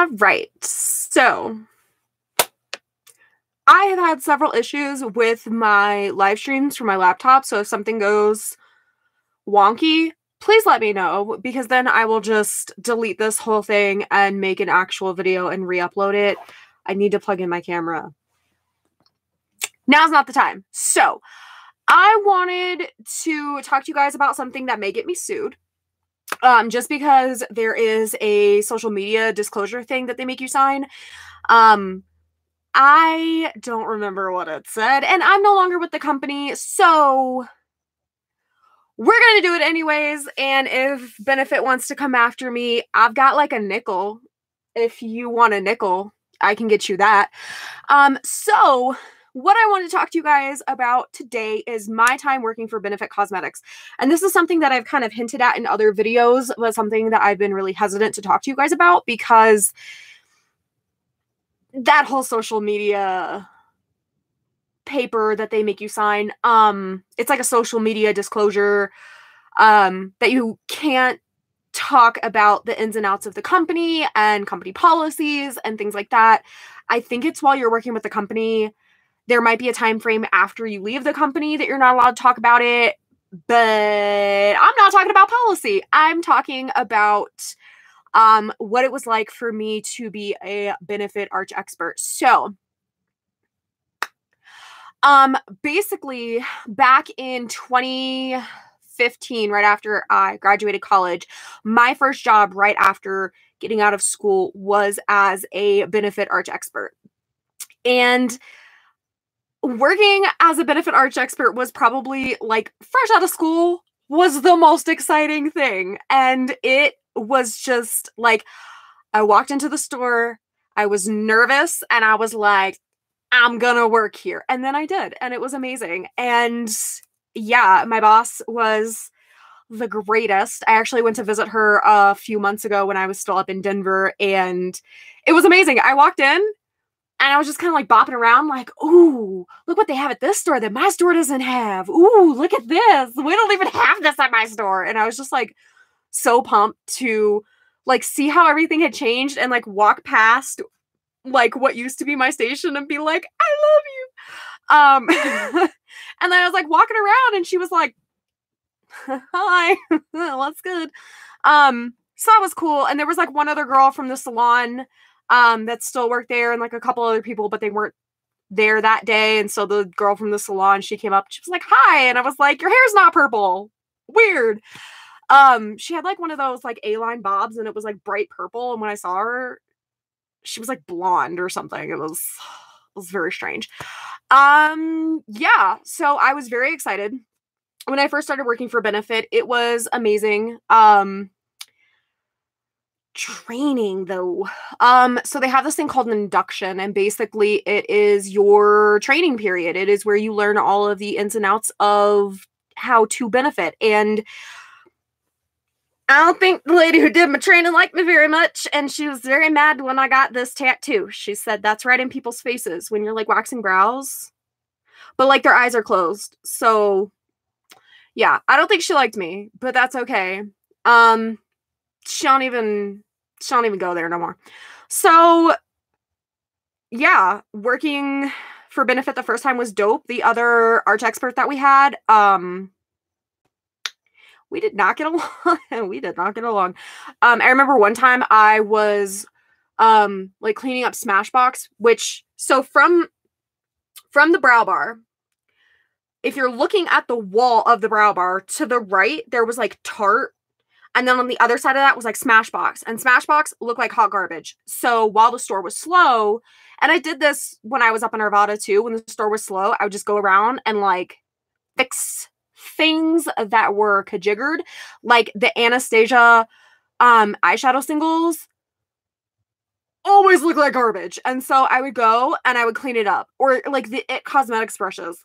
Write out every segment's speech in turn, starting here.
All right. So I have had several issues with my live streams from my laptop. So if something goes wonky, please let me know, because then I will just delete this whole thing and make an actual video and re-upload it. I need to plug in my camera. Now's not the time. So I wanted to talk to you guys about something that may get me sued. Just because there is a social media disclosure thing that they make you sign. I don't remember what it said, and I'm no longer with the company, so we're gonna do it anyways. And if Benefit wants to come after me, I've got like a nickel. If you want a nickel, I can get you that. So what I want to talk to you guys about today is my time working for Benefit Cosmetics. And this is something that I've kind of hinted at in other videos, but something that I've been really hesitant to talk to you guys about, because that whole social media paper that they make you sign, it's like a social media disclosure, that you can't talk about the ins and outs of the company and company policies and things like that. I think it's while you're working with the company. There might be a time frame after you leave the company that you're not allowed to talk about it, but I'm not talking about policy. I'm talking about what it was like for me to be a Benefit Arch expert. So basically back in 2015, right after I graduated college, my first job right after getting out of school was as a Benefit Arch expert. And working as a Benefit Arch expert was probably, like, fresh out of school, was the most exciting thing. And it was just like, I walked into the store, I was nervous, and I was like, I'm gonna work here. And then I did, and it was amazing. And yeah, my boss was the greatest. I actually went to visit her a few months ago when I was still up in Denver, and it was amazing. I walked in, and I was just kind of like bopping around like, ooh, look what they have at this store that my store doesn't have. Ooh, look at this. We don't even have this at my store. And I was just like so pumped to like see how everything had changed and like walk past like what used to be my station and be like, I love you. And then I was like walking around and she was like, hi, what's good? So that was cool. And there was like one other girl from the salon that still worked there, and like a couple other people, but they weren't there that day. And so the girl from the salon, she came up, she was like, hi. And I was like, your hair's not purple. Weird. She had like one of those like A-line bobs, and it was like bright purple. And when I saw her, she was like blonde or something. It was very strange. Yeah. So I was very excited when I first started working for Benefit. It was amazing. Training though. So they have this thing called an induction, and basically it is your training period. It is where you learn all of the ins and outs of how to benefit. And I don't think the lady who did my training liked me very much, and she was very mad when I got this tattoo. She said that's right in people's faces when you're like waxing brows, but like their eyes are closed. So yeah, I don't think she liked me, but that's okay. She don't even go there no more. So yeah, working for Benefit the first time was dope. The other arch expert that we had, we did not get along. We did not get along. I remember one time I was like cleaning up Smashbox, which, so from the brow bar, if you're looking at the wall of the brow bar to the right, there was like Tarte. And then on the other side of that was like Smashbox. And Smashbox looked like hot garbage. So while the store was slow, and I did this when I was up in Arvada too, when the store was slow, I would just go around and like fix things that were kajiggered. Like the Anastasia eyeshadow singles always look like garbage. And so I would go and I would clean it up. Or like the It Cosmetics brushes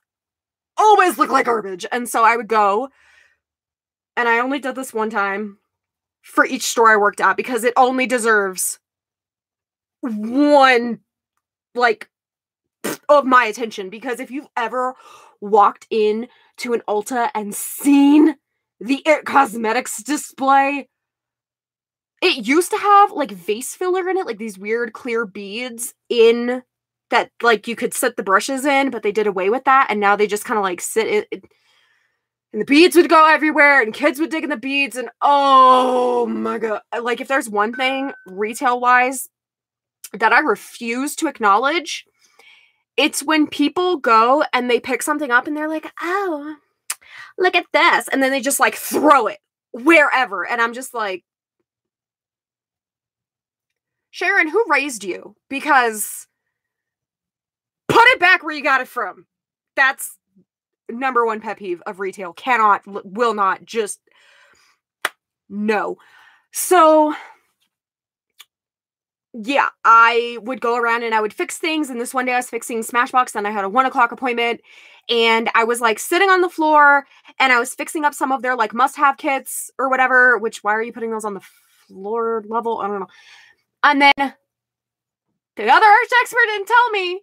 always look like garbage. And so I would go, and I only did this one time for each store I worked at, because it only deserves one, like, of my attention. Because if you've ever walked in to an Ulta and seen the It Cosmetics display, it used to have like vase filler in it, like these weird clear beads in that like you could set the brushes in, but they did away with that, and now they just kind of like sit in, and the beads would go everywhere, and kids would dig in the beads, and oh my god. Like, if there's one thing retail-wise that I refuse to acknowledge, it's when people go and they pick something up and they're like, oh, look at this, and then they just like throw it wherever, and I'm just like, Sharon, who raised you? Because put it back where you got it from. That's number one pet peeve of retail. Cannot, will not, just no. So yeah, I would go around and I would fix things. And this one day I was fixing Smashbox and I had a 1 o'clock appointment, and I was like sitting on the floor and I was fixing up some of their like must-have kits or whatever, which, why are you putting those on the floor level? I don't know. And then the other arch expert didn't tell me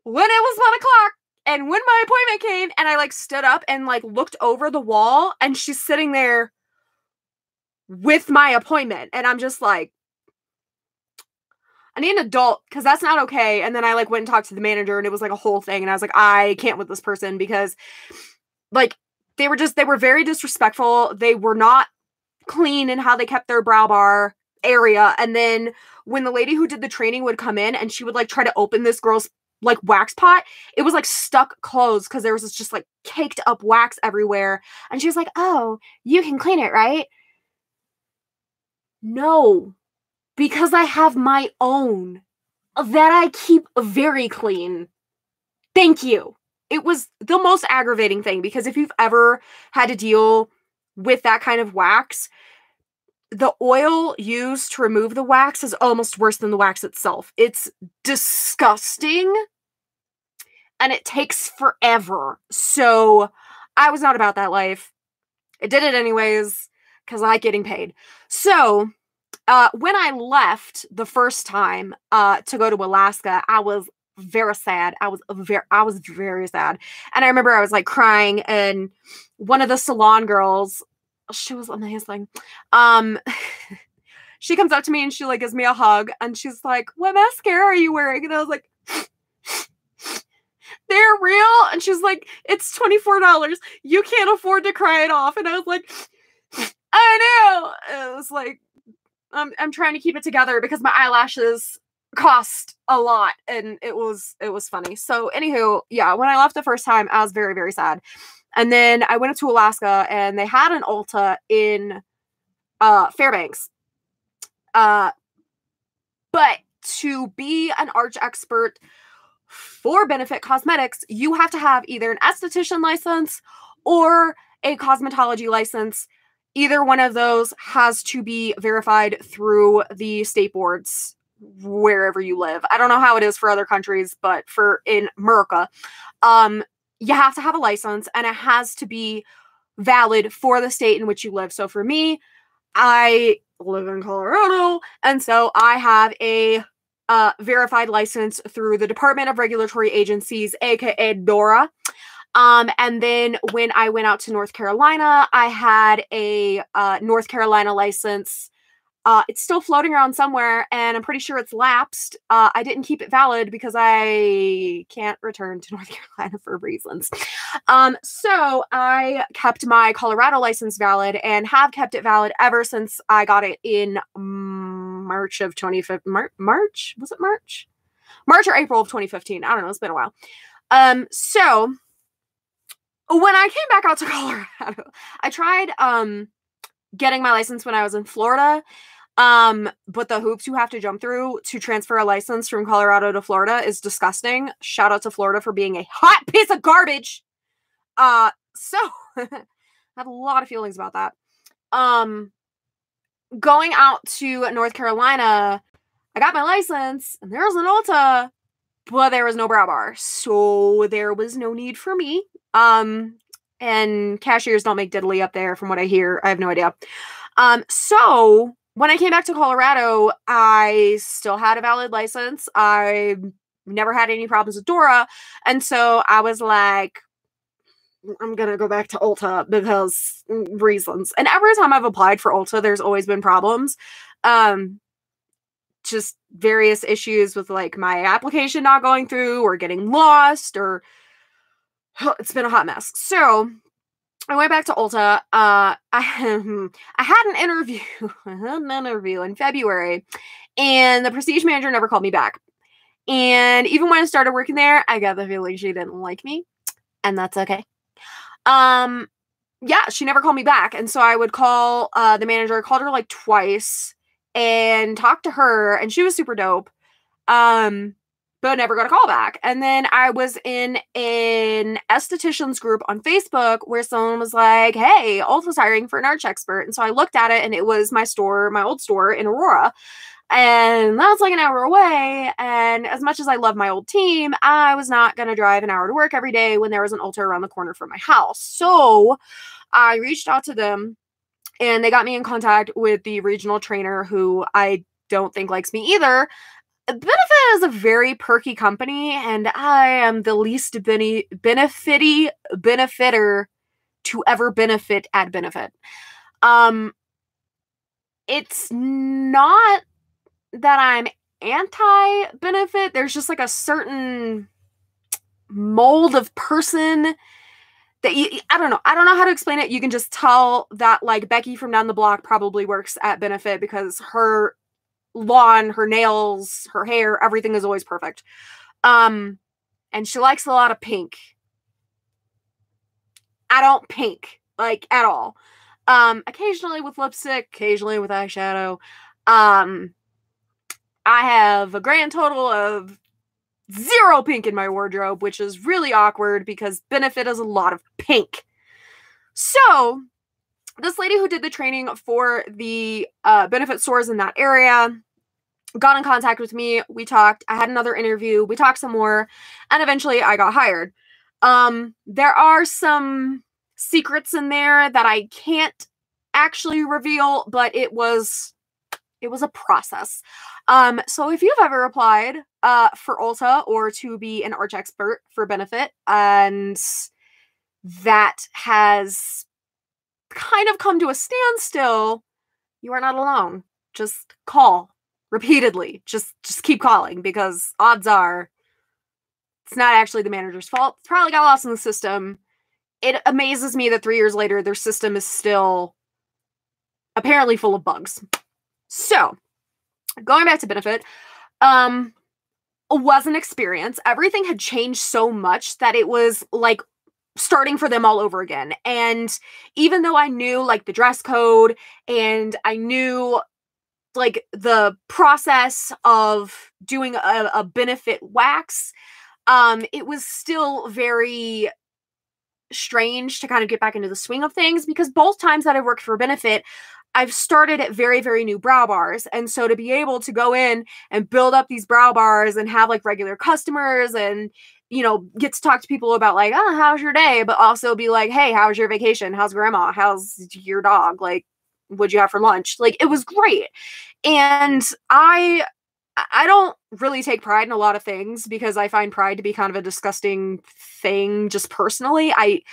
when it was 1 o'clock and when my appointment came, and I like stood up and like looked over the wall and she's sitting there with my appointment. And I'm just like, I need an adult, because that's not okay. And then I like went and talked to the manager, and it was like a whole thing. And I was like, I can't with this person, because like they were very disrespectful. They were not clean in how they kept their brow bar area. And then when the lady who did the training would come in and she would like try to open this girl's like wax pot, it was like stuck closed because there was this just like caked up wax everywhere. And she was like, oh, you can clean it, right? No, because I have my own that I keep very clean. Thank you. It was the most aggravating thing, because if you've ever had to deal with that kind of wax, the oil used to remove the wax is almost worse than the wax itself. It's disgusting and it takes forever. So I was not about that life. I did it anyways because I like getting paid. So when I left the first time to go to Alaska, I was very sad. I was very sad. And I remember I was like crying, and one of the salon girls, she was amazing. She comes up to me and she like gives me a hug, and she's like, what mascara are you wearing? And I was like, they're real. And she's like, it's $24. You can't afford to cry it off. And I was like, I know. It was like, I'm trying to keep it together because my eyelashes cost a lot, and it was funny. So anywho, yeah, when I left the first time, I was very, very sad. And then I went up to Alaska, and they had an Ulta in Fairbanks. But to be an arch expert for Benefit Cosmetics, you have to have either an esthetician license or a cosmetology license. Either one of those has to be verified through the state boards wherever you live. I don't know how it is for other countries, but in America, you have to have a license, and it has to be valid for the state in which you live. So for me, I live in Colorado, and so I have a verified license through the Department of Regulatory Agencies, aka DORA. And then when I went out to North Carolina, I had a North Carolina license. It's still floating around somewhere, and I'm pretty sure it's lapsed. I didn't keep it valid because I can't return to North Carolina for reasons. So I kept my Colorado license valid and have kept it valid ever since I got it in March of 2015. March? Was it March? March or April of 2015. I don't know. It's been a while. So when I came back out to Colorado, I tried getting my license when I was in Florida. But the hoops you have to jump through to transfer a license from Colorado to Florida is disgusting. Shout out to Florida for being a hot piece of garbage. So I have a lot of feelings about that. Going out to North Carolina, I got my license, and there was an Ulta, but there was no brow bar, so there was no need for me. And cashiers don't make diddly up there, from what I hear. I have no idea. So when I came back to Colorado, I still had a valid license. I never had any problems with DORA. And so I was like, I'm gonna go back to Ulta because reasons. And every time I've applied for Ulta, there's always been problems. Just various issues with like my application not going through or getting lost, or it's been a hot mess. So I went back to Ulta. I had an interview. I had an interview in February, and the prestige manager never called me back. And even when I started working there, I got the feeling she didn't like me, and that's okay. Yeah, she never called me back. And so I would call the manager. I called her like twice and talked to her, and she was super dope. But never got a call back. And then I was in an estheticians group on Facebook where someone was like, hey, Ulta's hiring for an arch expert. And so I looked at it, and it was my store, my old store in Aurora. And that was like an hour away. And as much as I love my old team, I was not going to drive an hour to work every day when there was an Ulta around the corner from my house. So I reached out to them, and they got me in contact with the regional trainer, who I don't think likes me either. Benefit is a very perky company, and I am the least benefitter to ever benefit at Benefit. It's not that I'm anti-benefit. There's just like a certain mold of person that I don't know how to explain it. You can just tell that like Becky from down the block probably works at Benefit because her lawn, her nails, her hair, everything is always perfect. And she likes a lot of pink. I don't pink, like, at all. Occasionally with lipstick, occasionally with eyeshadow. I have a grand total of 0 pink in my wardrobe, which is really awkward because Benefit has a lot of pink. So this lady who did the training for the Benefit stores in that area got in contact with me. We talked. I had another interview. We talked some more, and eventually I got hired. There are some secrets in there that I can't actually reveal, but it was a process. So if you've ever applied for Ulta or to be an arch expert for Benefit, and that has kind of come to a standstill, you are not alone. Just call repeatedly. Just keep calling, because odds are it's not actually the manager's fault. It's probably got lost in the system. It amazes me that 3 years later, their system is still apparently full of bugs. So, going back to Benefit, was an experience. Everything had changed so much that it was like starting for them all over again. And even though I knew like the dress code, and I knew like the process of doing a Benefit wax, it was still very strange to kind of get back into the swing of things, because both times that I worked for Benefit, I've started at very, very new brow bars. And so to be able to go in and build up these brow bars and have like regular customers and, you know, get to talk to people about like, oh, how's your day? But also be like, hey, how's your vacation? How's grandma? How's your dog? Like, what'd you have for lunch? Like, it was great. And I don't really take pride in a lot of things, because I find pride to be kind of a disgusting thing just personally. I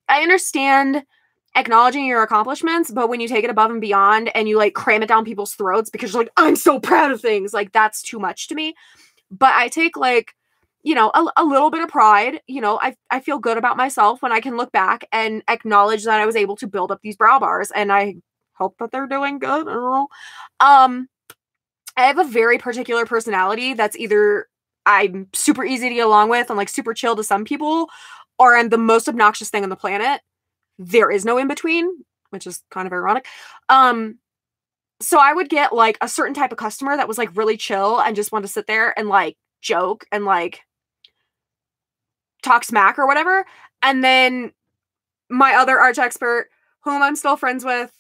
understand acknowledging your accomplishments, but when you take it above and beyond and you like cram it down people's throats because you're like, I'm so proud of things, like that's too much to me. But I take like, you know, a little bit of pride. You know, I feel good about myself when I can look back and acknowledge that I was able to build up these brow bars, and I hope that they're doing good. I don't know. I have a very particular personality that's either I'm super easy to get along with and like super chill to some people, or I'm the most obnoxious thing on the planet. There is no in between, which is kind of ironic. So I would get like a certain type of customer that was like really chill and just wanted to sit there and like joke and like talk smack or whatever. And then my other arch expert, whom I'm still friends with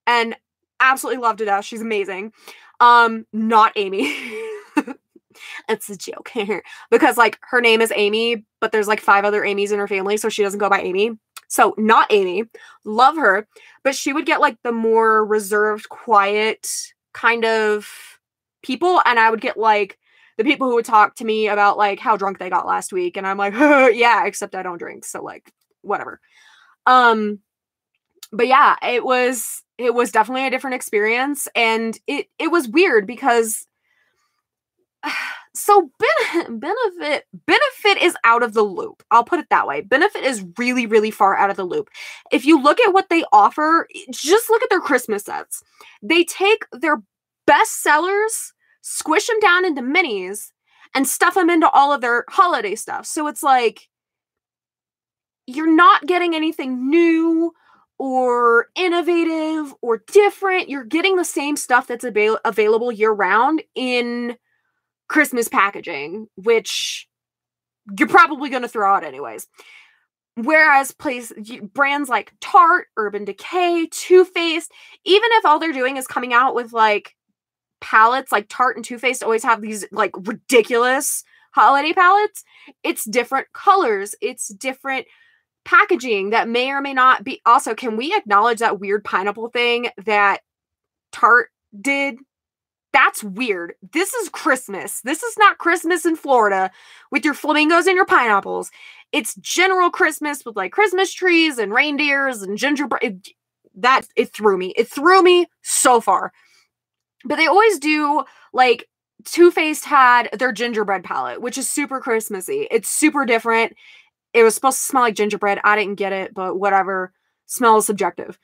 and absolutely love to death, she's amazing. Not Amy. It's a joke. Because like her name is Amy, but there's like 5 other Amy's in her family, so she doesn't go by Amy. So not Amy. Love her. But she would get like the more reserved, quiet kind of people. And I would get like the people who would talk to me about like how drunk they got last week. And I'm like, yeah, except I don't drink. So like, whatever. But yeah, it was definitely a different experience, and it was weird because so benefit is out of the loop. I'll put it that way. Benefit is really, really far out of the loop. If you look at what they offer, just look at their Christmas sets. They take their best sellers, squish them down into minis, and stuff them into all of their holiday stuff. So it's like you're not getting anything new or innovative or different. You're getting the same stuff that's available year round in Christmas packaging, which you're probably going to throw out anyways. Whereas brands like Tarte, Urban Decay, Too Faced, even if all they're doing is coming out with like palettes, like Tarte and Too Faced always have these like ridiculous holiday palettes. It's different colors. It's different packaging that may or may not be. Also, can we acknowledge that weird pineapple thing that Tarte did? That's weird. This is Christmas. This is not Christmas in Florida with your flamingos and your pineapples. It's general Christmas with like Christmas trees and reindeers and gingerbread. It threw me. It threw me so far. But they always do, like, Too Faced had their gingerbread palette, which is super Christmassy. It's super different. It was supposed to smell like gingerbread. I didn't get it, but whatever. Smell is subjective.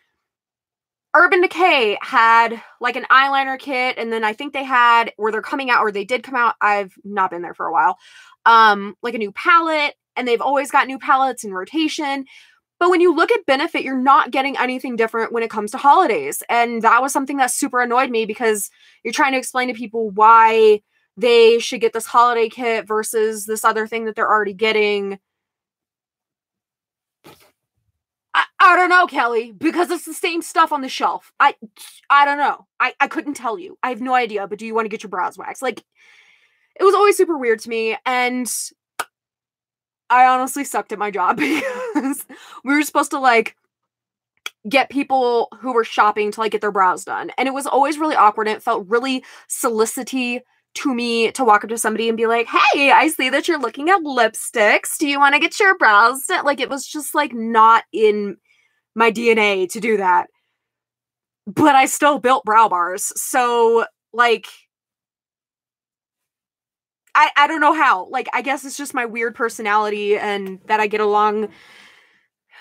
Urban Decay had like an eyeliner kit, and then I think they had, or they're coming out, or they did come out, I've not been there for a while, like a new palette, and they've always got new palettes in rotation. But when you look at Benefit, you're not getting anything different when it comes to holidays. And that was something that super annoyed me, because you're trying to explain to people why they should get this holiday kit versus this other thing that they're already getting. I don't know, Kelly, because it's the same stuff on the shelf. I don't know. I couldn't tell you. I have no idea, but do you want to get your brows waxed? Like, it was always super weird to me, and I honestly sucked at my job because we were supposed to, like, get people who were shopping to, like, get their brows done. And it was always really awkward, and it felt really solicity to me to walk up to somebody and be like, hey, I see that you're looking at lipsticks. Do you want to get your brows done? Like, it was just, like, not in my DNA to do that. But I still built brow bars. So, like, I don't know how. Like, I guess it's just my weird personality and that I get along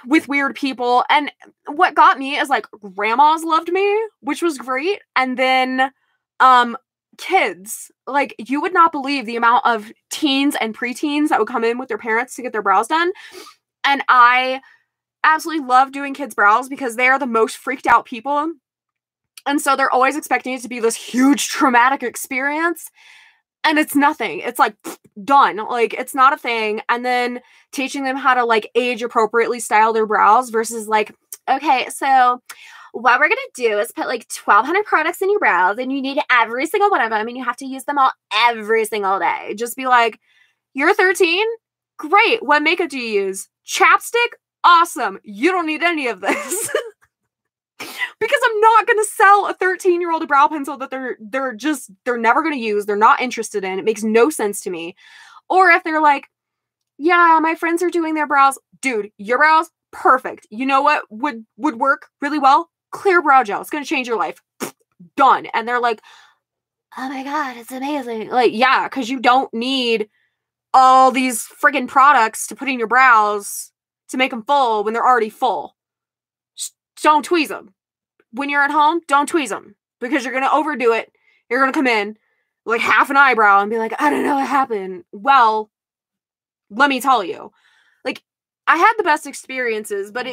with weird people. And what got me is, like, grandmas loved me, which was great. And then, kids, like, you would not believe the amount of teens and preteens that would come in with their parents to get their brows done. And I absolutely love doing kids' brows because they are the most freaked out people. And so they're always expecting it to be this huge traumatic experience. And it's nothing. It's like, done. Like, it's not a thing. And then teaching them how to, like, age appropriately style their brows versus, like, okay, so what we're going to do is put like 1,200 products in your brows, and you need every single one of them, and you have to use them all every single day. Just be like, you're 13? Great. What makeup do you use? Chapstick? Awesome. You don't need any of this. Because I'm not going to sell a 13-year-old a brow pencil that they're never going to use. They're not interested in. It makes no sense to me. Or if they're like, yeah, my friends are doing their brows. Dude, your brows, perfect. You know what would work really well? Clear brow gel. It's going to change your life. Done. And they're like, oh my God, it's amazing. Like, yeah, because you don't need all these friggin' products to put in your brows to make them full when they're already full. Just don't tweeze them. When you're at home, don't tweeze them, because you're going to overdo it. You're going to come in like half an eyebrow and be like, I don't know what happened. Well, let me tell you. Like, I had the best experiences, but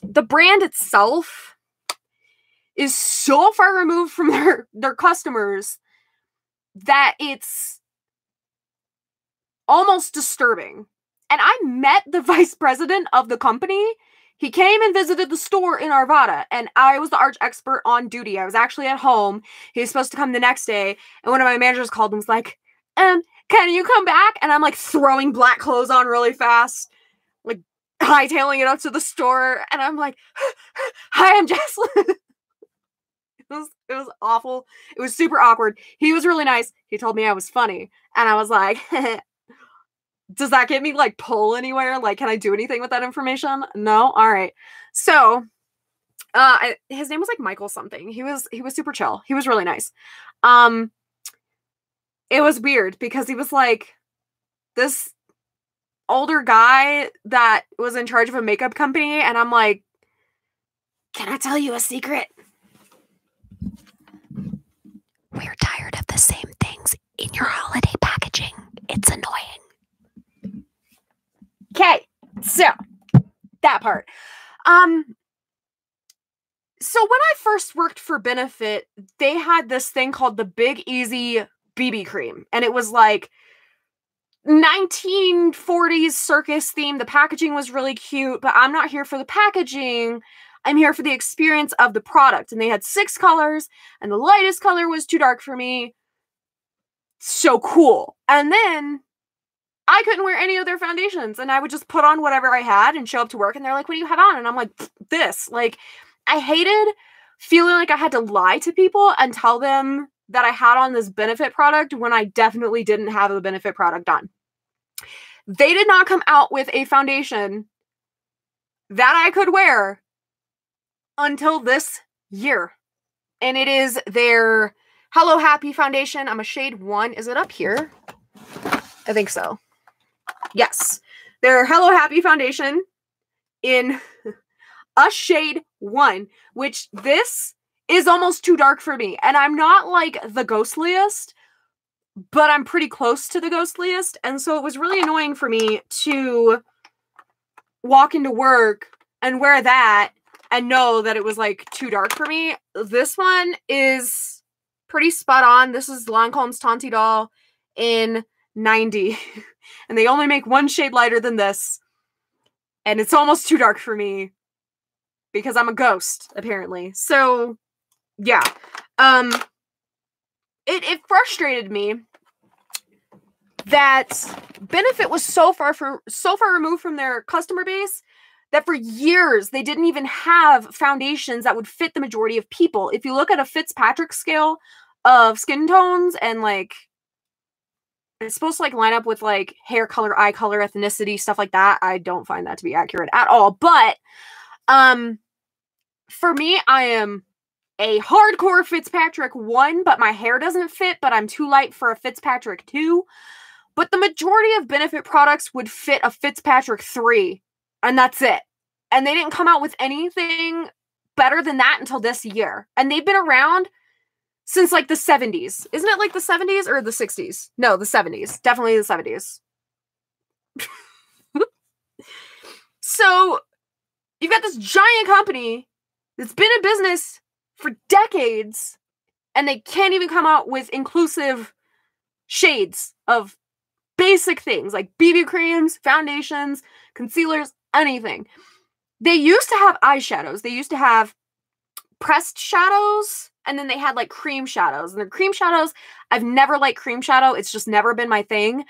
the brand itself is so far removed from their customers that it's almost disturbing. And I met the vice president of the company. He came and visited the store in Arvada, and I was the arch expert on duty. I was actually at home. He was supposed to come the next day, and one of my managers called and was like, can you come back? And I'm like throwing black clothes on really fast, like hightailing it up to the store, and I'm like, hi, I'm Jesslyn. It was awful. It was super awkward. He was really nice. He told me I was funny, and I was like, Does that get me like pull anywhere? Like, can I do anything with that information? No? All right. So, his name was like Michael something. He was super chill. He was really nice. Um, it was weird because he was like this older guy that was in charge of a makeup company, and I'm like, can I tell you a secret? We're tired of the same things in your holiday packaging. It's annoying. Okay, so that part. So when I first worked for Benefit, they had this thing called the Big Easy BB cream, and it was like 1940s circus theme. The packaging was really cute, but I'm not here for the packaging. I'm here for the experience of the product. And they had 6 colors, and the lightest color was too dark for me. So cool. And then I couldn't wear any of their foundations, and I would just put on whatever I had and show up to work, and they're like, what do you have on? And I'm like, this. Like, I hated feeling like I had to lie to people and tell them that I had on this Benefit product when I definitely didn't have the Benefit product on. They did not come out with a foundation that I could wear until this year. And it is their Hello Happy foundation. I'm a shade 1. Is it up here? I think so. Yes. Their Hello Happy foundation in a shade 1, which this is almost too dark for me. And I'm not like the ghostliest, but I'm pretty close to the ghostliest. And so it was really annoying for me to walk into work and wear that and know that it was like too dark for me. This one is pretty spot on. This is Lancome's Tanti Doll in 90. And they only make 1 shade lighter than this. And it's almost too dark for me because I'm a ghost, apparently. So, yeah. It frustrated me that Benefit was so far removed from their customer base that for years they didn't even have foundations that would fit the majority of people. If you look at a Fitzpatrick scale of skin tones and like it's supposed to like line up with like hair color, eye color, ethnicity, stuff like that. I don't find that to be accurate at all. But for me, I am a hardcore Fitzpatrick 1, but my hair doesn't fit, but I'm too light for a Fitzpatrick 2. But the majority of Benefit products would fit a Fitzpatrick 3, and that's it. And they didn't come out with anything better than that until this year. And they've been around since like the 70s. Isn't it like the 70s or the 60s? No, the 70s. Definitely the 70s. So you've got this giant company that's been in business for decades, and they can't even come out with inclusive shades of basic things like BB creams, foundations, concealers, anything. They used to have eyeshadows. They used to have pressed shadows, and then they had like cream shadows. And the cream shadows, I've never liked cream shadow. It's just never been my thing.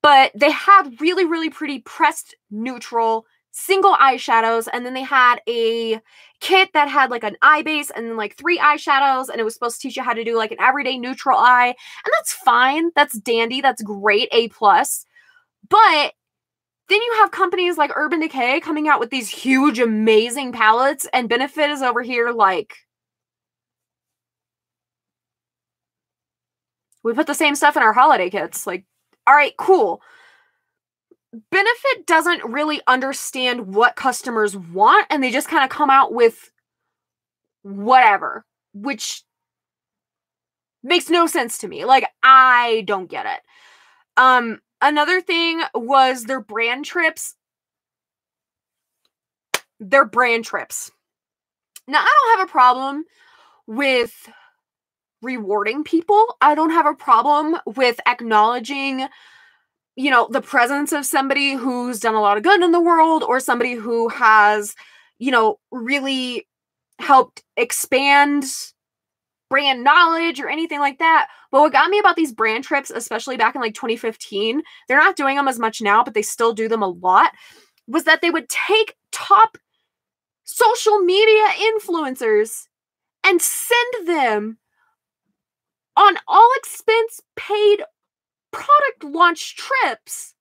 But they had really, really pretty pressed neutral single eyeshadows, and then they had a kit that had like an eye base and then like 3 eyeshadows, and it was supposed to teach you how to do like an everyday neutral eye, and that's fine, that's dandy, that's great, A+. But then you have companies like Urban Decay coming out with these huge, amazing palettes, and Benefit is over here like, we put the same stuff in our holiday kits. Like, all right, cool. Benefit doesn't really understand what customers want, and they just kind of come out with whatever, which makes no sense to me. Like, I don't get it. Another thing was their brand trips. Their brand trips. Now, I don't have a problem with rewarding people. I don't have a problem with acknowledging, you know, the presence of somebody who's done a lot of good in the world, or somebody who has, you know, really helped expand brand knowledge or anything like that. But what got me about these brand trips, especially back in like 2015, they're not doing them as much now, but they still do them a lot, was that they would take top social media influencers and send them on all expense paid product launch trips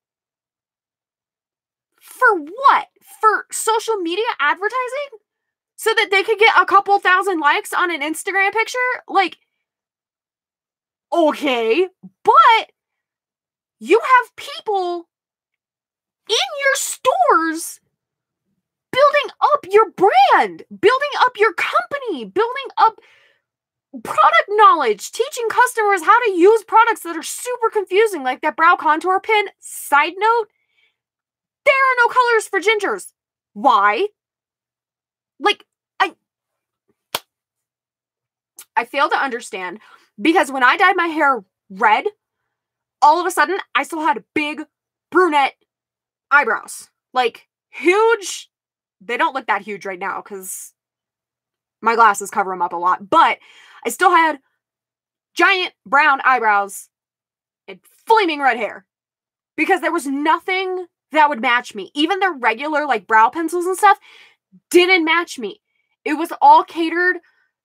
For what? For social media advertising? So that they could get a couple thousand likes on an Instagram picture? Like, okay, but you have people in your stores building up your brand, building up your company, building up product knowledge, teaching customers how to use products that are super confusing, like that brow contour pen. Side note, there are no colors for gingers. Why? Like, I fail to understand, because when I dyed my hair red, all of a sudden I still had big brunette eyebrows. Like, huge. They don't look that huge right now because my glasses cover them up a lot, but I still had giant brown eyebrows and flaming red hair because there was nothing that would match me. Even the regular like brow pencils and stuff didn't match me. It was all catered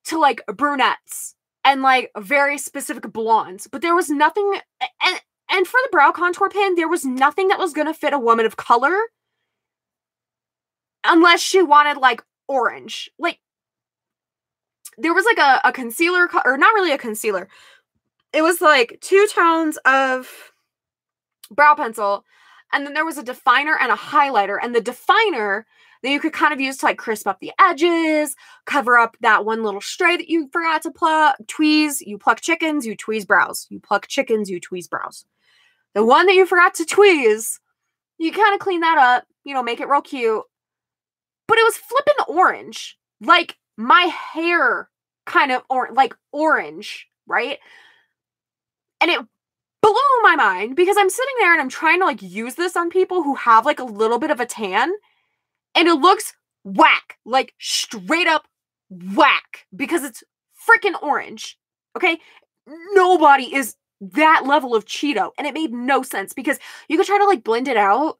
to like brunettes and like very specific blondes, but there was nothing. And for the brow contour pen, there was nothing that was going to fit a woman of color unless she wanted like orange. Like, there was like a concealer, or not really a concealer. It was like 2 tones of brow pencil, and then there was a definer and a highlighter. And the definer that you could kind of use to like crisp up the edges, cover up that one little stray that you forgot to pluck, tweeze. You pluck chickens, you tweeze brows. You pluck chickens, you tweeze brows. The one that you forgot to tweeze, you kind of clean that up, you know, make it real cute. But it was flippin' orange. Like, my hair kind of like orange, right? And it blew my mind because I'm sitting there and I'm trying to like use this on people who have like a little bit of a tan, and it looks whack, like straight up whack, because it's freaking orange. Okay? Nobody is that level of Cheeto, and it made no sense because you could try to like blend it out,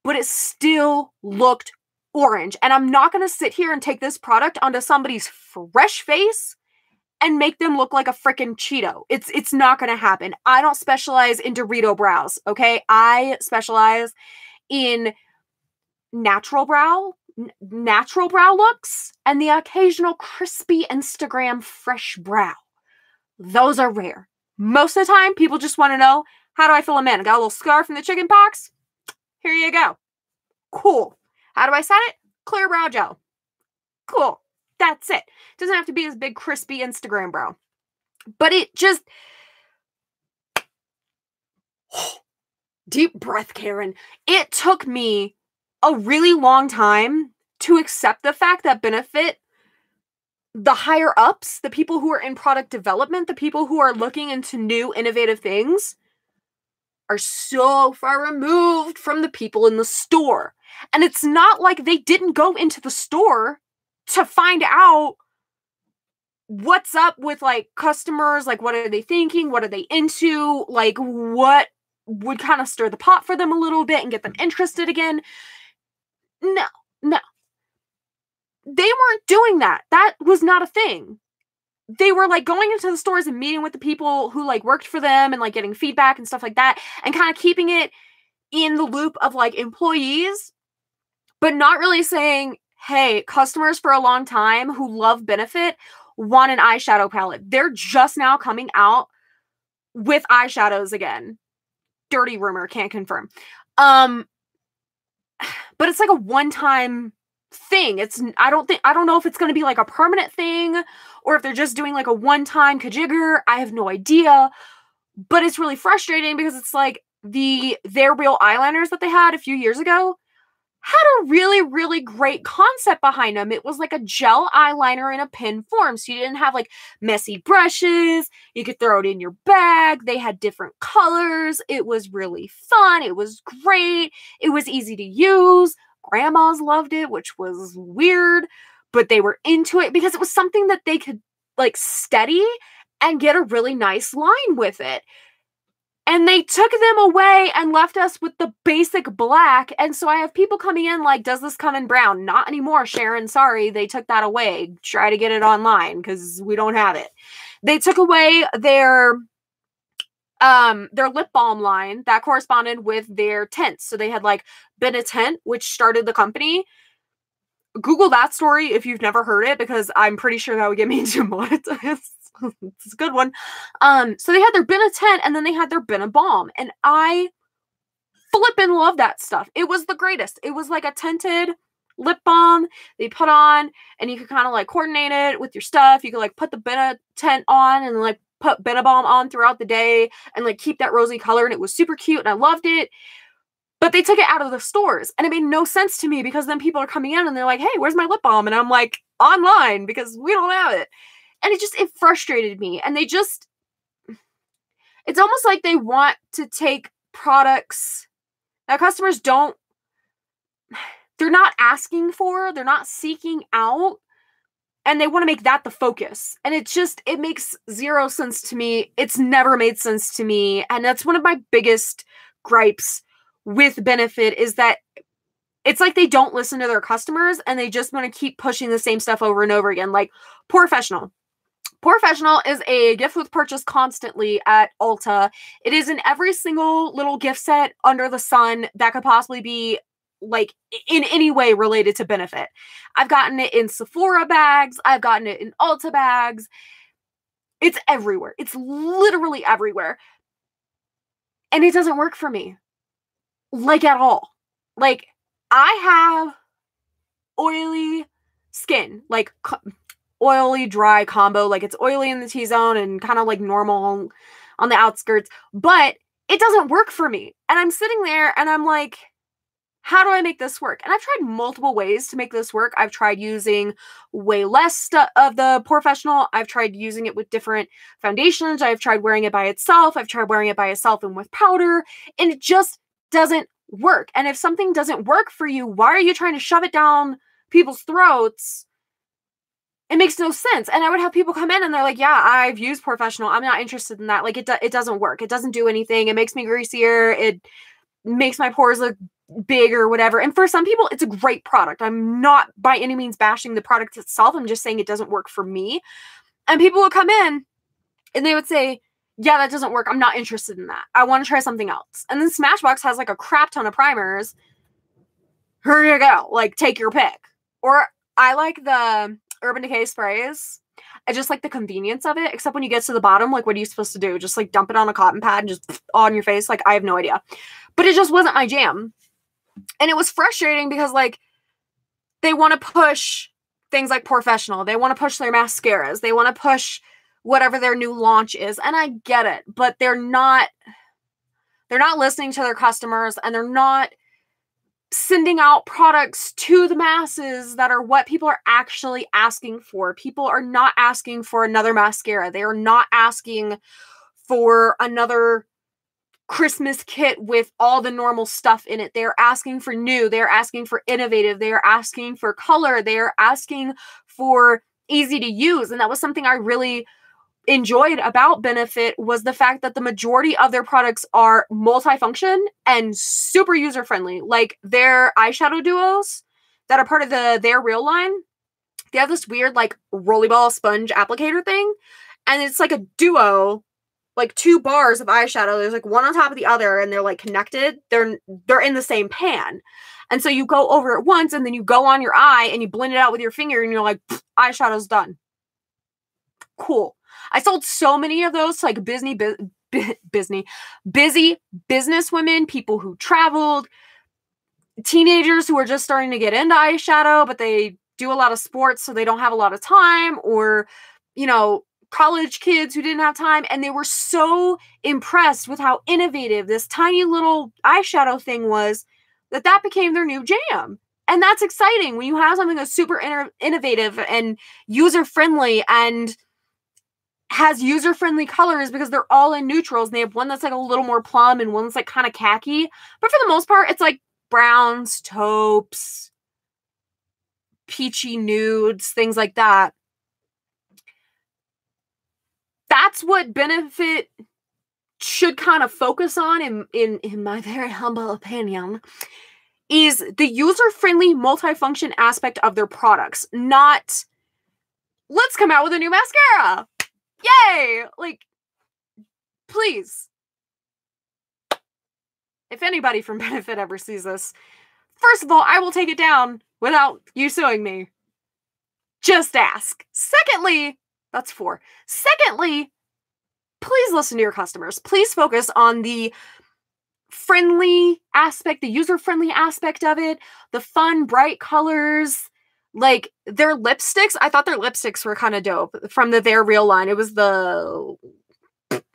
but it still looked orange. And I'm not going to sit here and take this product onto somebody's fresh face and make them look like a freaking Cheeto. It's not going to happen. I don't specialize in Dorito brows, okay? I specialize in natural brow looks and the occasional crispy Instagram fresh brow. Those are rare. Most of the time, people just want to know, how do I fill them in? I got a little scar from the chicken pox? Here you go. Cool. How do I set it? Clear brow gel. Cool. That's it. Doesn't have to be this big, crispy Instagram brow. But it just... Deep breath, Karen. It took me a really long time to accept the fact that Benefit, the higher ups, the people who are in product development, the people who are looking into new, innovative things, are so far removed from the people in the store. And it's not like they didn't go into the store to find out what's up with like customers, like what are they thinking, what are they into, like what would kind of stir the pot for them a little bit and get them interested again. No. They weren't doing that. That was not a thing. They were like going into the stores and meeting with the people who like worked for them and like getting feedback and stuff like that, and kind of keeping it in the loop of like employees, but not really saying, hey, customers for a long time who love Benefit want an eyeshadow palette. They're just now coming out with eyeshadows again. Dirty rumor, can't confirm. But it's like a one-time thing. I don't know if it's going to be like a permanent thing or if they're just doing like a one-time kajigger. I have no idea. But it's really frustrating because it's like their real eyeliners that they had a few years ago had a really, really great concept behind them. It was like a gel eyeliner in a pen form. So you didn't have like messy brushes. You could throw it in your bag. They had different colors. It was really fun. It was great. It was easy to use. Grandmas loved it, which was weird, but they were into it because it was something that they could like steady and get a really nice line with it. And they took them away and left us with the basic black. And so I have people coming in like, does this come in brown? Not anymore, Sharon. Sorry, they took that away. Try to get it online because we don't have it. They took away their their lip balm line that corresponded with their tints. So they had like been a tint, which started the company. Google that story if you've never heard it, because I'm pretty sure that would get me demonetized. It's a good one. So they had their Been a Tent, and then they had their Been a Balm, and I flippin' love that stuff. It was the greatest. It was like a tinted lip balm they put on, and you could kind of like coordinate it with your stuff. You could like put the Been a Tent on and like put Been a Balm on throughout the day and like keep that rosy color, and it was super cute, and I loved it. But they took it out of the stores, and it made no sense to me, because then people are coming in and they're like, hey, where's my lip balm? And I'm like, online, because we don't have it. And it frustrated me. And it's almost like they want to take products that customers they're not asking for, they're not seeking out, and they want to make that the focus. And it makes zero sense to me. It's never made sense to me. And that's one of my biggest gripes with Benefit, is that it's like they don't listen to their customers, and they just want to keep pushing the same stuff over and over again. Like Professional. Professional is a gift with purchase constantly at Ulta. It is in every single little gift set under the sun that could possibly be like in any way related to Benefit. I've gotten it in Sephora bags. I've gotten it in Ulta bags. It's everywhere. It's literally everywhere. And it doesn't work for me. Like at all. Like, I have oily skin, like oily dry combo. Like, it's oily in the T-zone and kind of like normal on the outskirts, but it doesn't work for me. And I'm sitting there and I'm like, how do I make this work? And I've tried multiple ways to make this work. I've tried using way less of the Professional. I've tried using it with different foundations. I've tried wearing it by itself. I've tried wearing it by itself and with powder, and it just doesn't work. And if something doesn't work for you, why are you trying to shove it down people's throats? It makes no sense. And I would have people come in and they're like, yeah, I've used Professional. I'm not interested in that. Like, it doesn't work. It doesn't do anything. It makes me greasier. It makes my pores look big or whatever. And for some people, it's a great product. I'm not by any means bashing the product itself. I'm just saying it doesn't work for me. And people would come in and they would say, yeah, that doesn't work. I'm not interested in that. I want to try something else. And then Smashbox has like a crap ton of primers. Here you go. Like, take your pick. Or I like the Urban Decay sprays. I just like the convenience of it, except when you get to the bottom, like, what are you supposed to do? Just like dump it on a cotton pad and just on your face? Like, I have no idea. But it just wasn't my jam. And it was frustrating because, like, they want to push things like Professional. They want to push their mascaras. They want to push whatever their new launch is. And I get it, but they're not listening to their customers, and they're not sending out products to the masses that are what people are actually asking for. People are not asking for another mascara. They are not asking for another Christmas kit with all the normal stuff in it. They're asking for new. They're asking for innovative. They are asking for color. They are asking for easy to use. And that was something I really enjoyed about Benefit, was the fact that the majority of their products are multifunction and super user-friendly. Like, their eyeshadow duos that are part of their Real line, they have this weird like rollerball sponge applicator thing, and it's like a duo, like 2 bars of eyeshadow. There's like one on top of the other, and they're like connected. They're in the same pan. And so you go over it once, and then you go on your eye and you blend it out with your finger, and you're like, eyeshadow's done. Cool. I sold so many of those to like busy business women, people who traveled, teenagers who are just starting to get into eyeshadow, but they do a lot of sports, so they don't have a lot of time, or, you know, college kids who didn't have time. And they were so impressed with how innovative this tiny little eyeshadow thing was, that became their new jam. And that's exciting when you have something that's super innovative and user-friendly and has user-friendly colors, because they're all in neutrals, and they have one that's like a little more plum and one that's like kind of khaki. But for the most part, it's like browns, taupes, peachy nudes, things like that. That's what Benefit should kind of focus on, in my very humble opinion, is the user-friendly multifunction aspect of their products, not let's come out with a new mascara. Yay! Like, please. if anybody from Benefit ever sees this, first of all, I will take it down without you suing me. Just ask. Secondly, that's 4. Secondly, please listen to your customers. Please focus on the friendly aspect, the user-friendly aspect of it, the fun, bright colors. Like, their lipsticks, I thought their lipsticks were kind of dope from the They're Real line. It was the...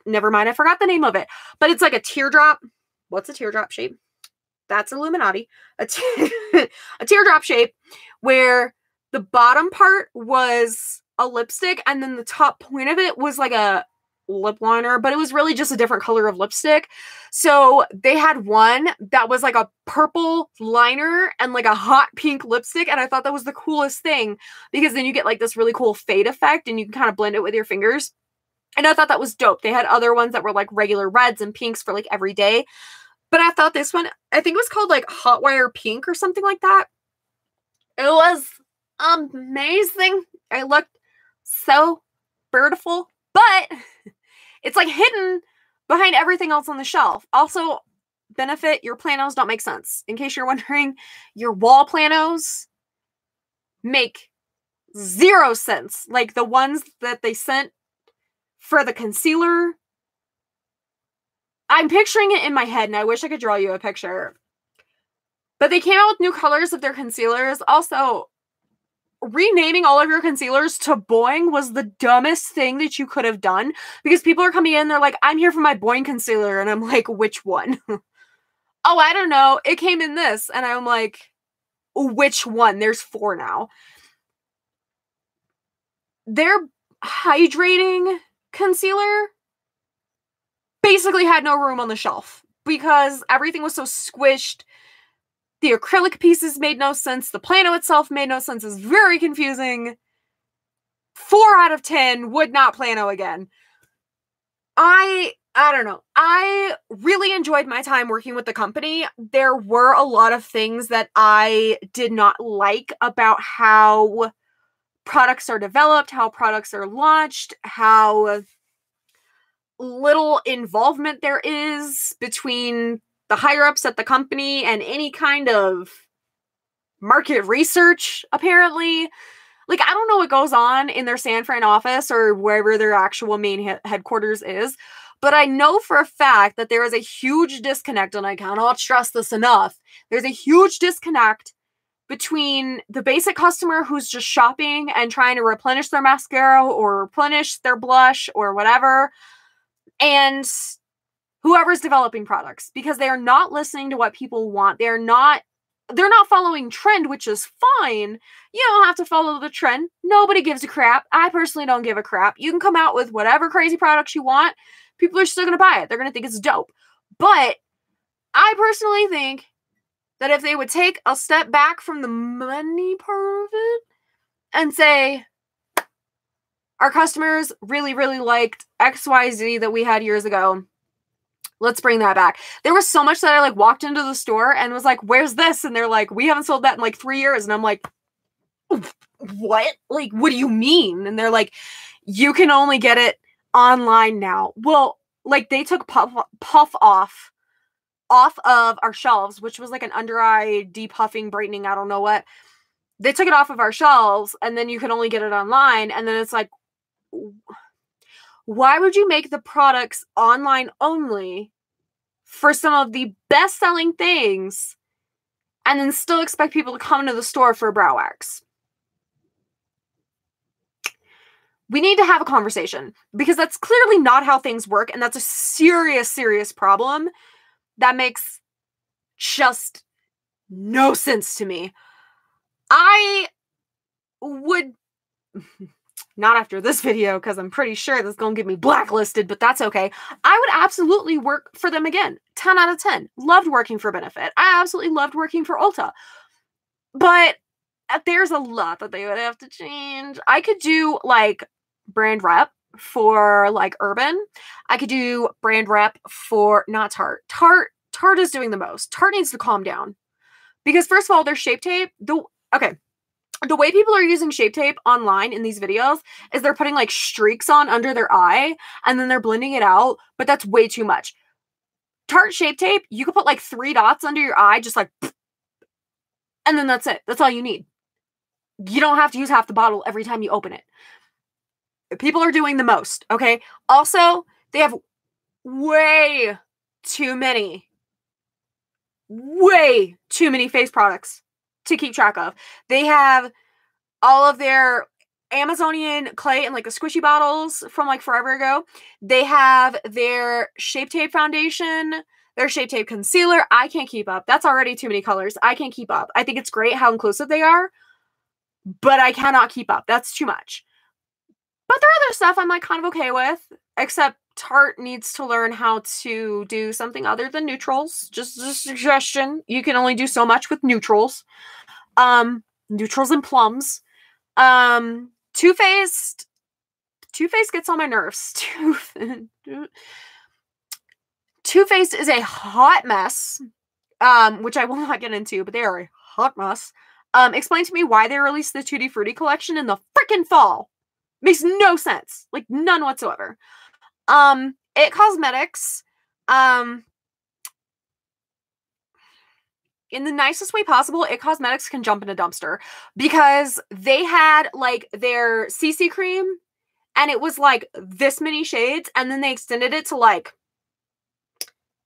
Never mind, I forgot the name of it. But it's like a teardrop. What's a teardrop shape? That's Illuminati. A teardrop shape where the bottom part was a lipstick and then the top point of it was like a lip liner, but it was really just a different color of lipstick. So they had one that was like a purple liner and like a hot pink lipstick, and I thought that was the coolest thing because then you get like this really cool fade effect and you can kind of blend it with your fingers. And I thought that was dope. They had other ones that were like regular reds and pinks for like every day. But I thought this one, I think it was called like Hot Wire Pink or something like that. It was amazing. It looked so beautiful, but it's like hidden behind everything else on the shelf. Also, Benefit, your planos don't make sense. In case you're wondering, your wall planos make 0 sense. Like the ones that they sent for the concealer, I'm picturing it in my head, and I wish I could draw you a picture. But they came out with new colors of their concealers. Also, renaming all of your concealers to Boing was the dumbest thing that you could have done, because people are coming in, they're like, I'm here for my Boing concealer, and I'm like, which one? Oh, I don't know. It came in this, and I'm like, which one? There's 4 now. Their hydrating concealer basically had no room on the shelf because everything was so squished. The acrylic pieces made no sense. The plano itself made no sense. It's very confusing. 4 out of 10 would not plano again. I don't know. I really enjoyed my time working with the company. There were a lot of things that I did not like about how products are developed, how products are launched, how little involvement there is between the higher-ups at the company and any kind of market research, apparently. Like, I don't know what goes on in their San Fran office or wherever their actual main headquarters is, but I know for a fact that there is a huge disconnect, and I cannot stress this enough. There's a huge disconnect between the basic customer who's just shopping and trying to replenish their mascara or replenish their blush or whatever, and whoever's developing products, because they are not listening to what people want. They're not following trend, which is fine. You don't have to follow the trend. Nobody gives a crap. I personally don't give a crap. You can come out with whatever crazy products you want. People are still going to buy it. They're going to think it's dope. But I personally think that if they would take a step back from the money part of it and say, our customers really, really liked XYZ that we had years ago, let's bring that back. There was so much that I like walked into the store and was like, where's this? And they're like, we haven't sold that in like 3 years. And I'm like, what? Like, what do you mean? And they're like, you can only get it online now. Well, like they took puff off of our shelves, which was like an under eye depuffing, brightening, I don't know what. They took it off of our shelves and then you can only get it online. And then it's like, why would you make the products online only for some of the best-selling things and then still expect people to come into the store for a brow wax? We need to have a conversation, because that's clearly not how things work, and that's a serious, serious problem that makes just no sense to me. I would... Not after this video, because I'm pretty sure that's going to get me blacklisted, but that's okay. I would absolutely work for them again. 10 out of 10. Loved working for Benefit. I absolutely loved working for Ulta. But there's a lot that they would have to change. I could do, like, brand rep for, like, Urban. I could do brand rep for, not Tarte. Tarte is doing the most. Tarte needs to calm down. Because, first of all, their Shape Tape, the way people are using Shape Tape online in these videos is they're putting like streaks on under their eye and then they're blending it out, but that's way too much. Tarte Shape Tape, you could put like 3 dots under your eye, just like, and then that's it. That's all you need. You don't have to use half the bottle every time you open it. People are doing the most, okay? Also, they have way too many face products to keep track of. They have all of their Amazonian clay and like the squishy bottles from like forever ago. They have their Shape Tape foundation, their Shape Tape concealer. I can't keep up. That's already too many colors. I can't keep up. I think it's great how inclusive they are, but I cannot keep up. That's too much. But their other stuff I'm like kind of okay with, except Tarte needs to learn how to do something other than neutrals. Just a suggestion. You can only do so much with neutrals. Neutrals and plums. Too Faced gets on my nerves. Too Faced is a hot mess, which I will not get into, but they are a hot mess. Explain to me why they released the Tutti Frutti collection in the freaking fall. Makes no sense. Like, none whatsoever. It Cosmetics, in the nicest way possible, It Cosmetics can jump in a dumpster, because they had like their CC cream and it was like this many shades, and then they extended it to like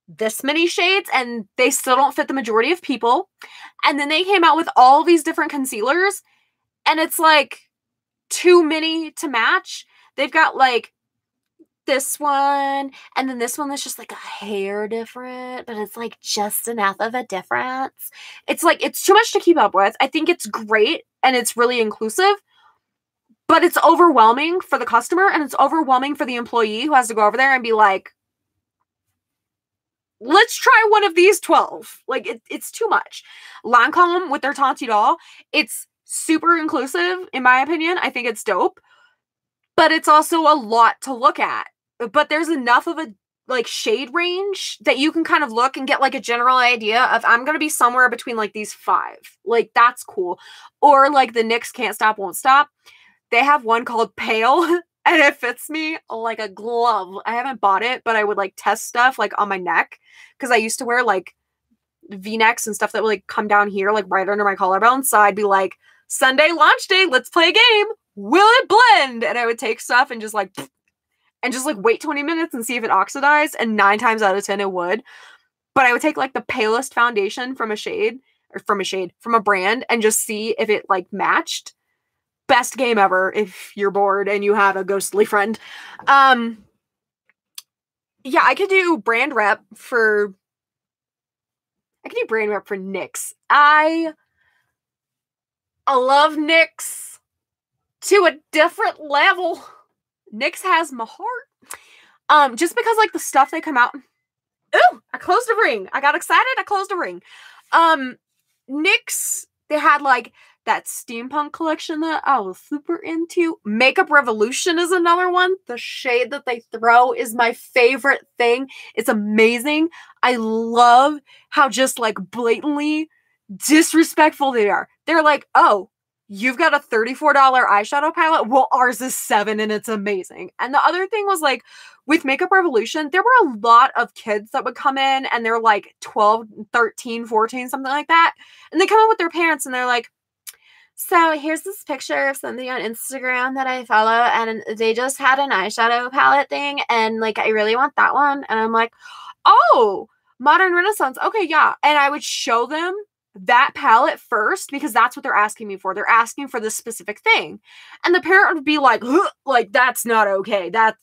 this many shades, and they still don't fit the majority of people. And then they came out with all these different concealers, and it's like too many to match. They've got like this one, and then this one that's just like a hair different, but it's like just enough of a difference. It's like, it's too much to keep up with. I think it's great and it's really inclusive, but it's overwhelming for the customer, and it's overwhelming for the employee who has to go over there and be like, let's try one of these 12. Like, it's too much. Lancome with their Tanti doll, it's super inclusive, in my opinion. I think it's dope, but it's also a lot to look at. But there's enough of a like shade range that you can kind of look and get like a general idea of, I'm going to be somewhere between like these 5. Like, that's cool. Or like the NYX Can't Stop Won't Stop. They have one called Pale, and it fits me like a glove. I haven't bought it, but I would like test stuff like on my neck, because I used to wear like V-necks and stuff that would like come down here like right under my collarbone. So I'd be like, Sunday launch day, let's play a game. Will it blend? And I would take stuff and just like wait 20 minutes and see if it oxidized, and 9 times out of 10 it would. But I would take like the palest foundation from a brand and just see if it like matched. Best game ever if you're bored and you have a ghostly friend. Yeah, I could do brand rep for NYX. I love NYX to a different level. NYX has my heart. Just because like the stuff they come out. Ooh, I closed a ring. I got excited. I closed a ring. NYX, they had like that steampunk collection that I was super into. Makeup Revolution is another one. The shade that they throw is my favorite thing. It's amazing. I love how just like blatantly disrespectful they are. They're like, oh, you've got a $34 eyeshadow palette? Well, ours is $7 and it's amazing. And the other thing was like, with Makeup Revolution, there were a lot of kids that would come in and they're like 12, 13, 14, something like that. And they come in with their parents and they're like, so here's this picture of something on Instagram that I follow, and they just had an eyeshadow palette thing, and like, I really want that one. And I'm like, oh, Modern Renaissance. Okay, yeah. And I would show them that palette first, because that's what they're asking me for. They're asking for this specific thing. And the parent would be like, that's not okay. That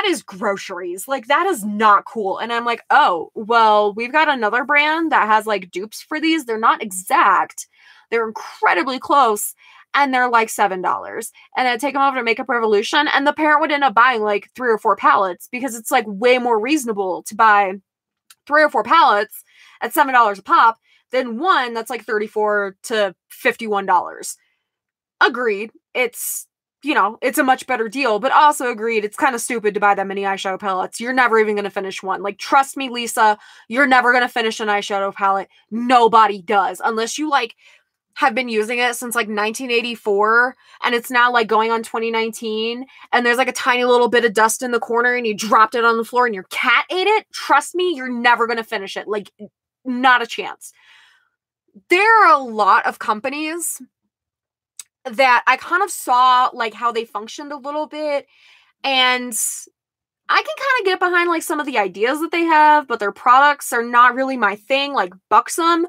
is groceries. Like, that is not cool. And I'm like, oh, well, we've got another brand that has like dupes for these. They're not exact. They're incredibly close, and they're like $7. And I'd take them over to Makeup Revolution, and the parent would end up buying like 3 or 4 palettes, because it's like way more reasonable to buy 3 or 4 palettes at $7 a pop than one that's like $34 to $51. Agreed. It's, you know, it's a much better deal, but also agreed, it's kind of stupid to buy that many eyeshadow palettes. You're never even going to finish one. Like, trust me, Lisa, you're never going to finish an eyeshadow palette. Nobody does. Unless you like have been using it since like 1984, and it's now like going on 2019, and there's like a tiny little bit of dust in the corner and you dropped it on the floor and your cat ate it, trust me, you're never going to finish it. Like, not a chance. There are a lot of companies that I kind of saw like how they functioned a little bit, and I can kind of get behind like some of the ideas that they have, but their products are not really my thing. Like Buxom,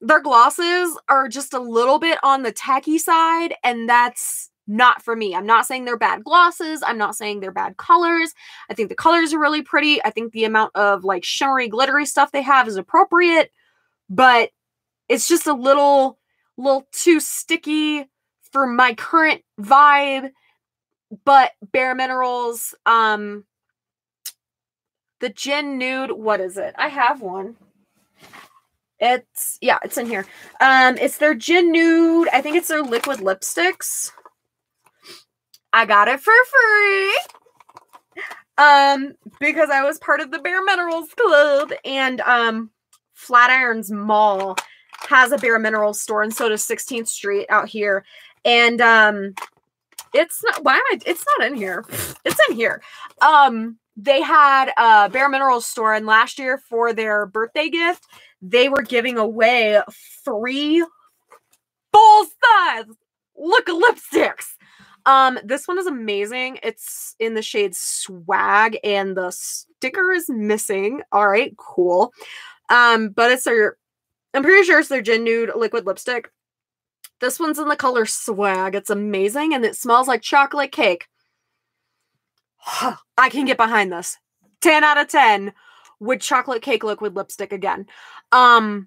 their glosses are just a little bit on the tacky side, and that's not for me. I'm not saying they're bad glosses. I'm not saying they're bad colors. I think the colors are really pretty. I think the amount of like shimmery, glittery stuff they have is appropriate, but it's just a little too sticky for my current vibe. But Bare Minerals, the Gin Nude, what is it? I have one. It's in here. It's their Gin Nude. I think it's their liquid lipsticks. I got it for free. Because I was part of the Bare Minerals Club, and Flatirons Mall has a Bare Minerals store, and so does 16th Street out here. And it's not, it's not in here. It's in here. They had a Bare Minerals store, and last year for their birthday gift, they were giving away 3 full-size look lipsticks. This one is amazing. It's in the shade Swag, and the sticker is missing. All right, cool. But it's their, I'm pretty sure it's their Gin Nude liquid lipstick. This one's in the color Swag. It's amazing, and it smells like chocolate cake. I can get behind this. 10 out of 10 with chocolate cake liquid lipstick again. I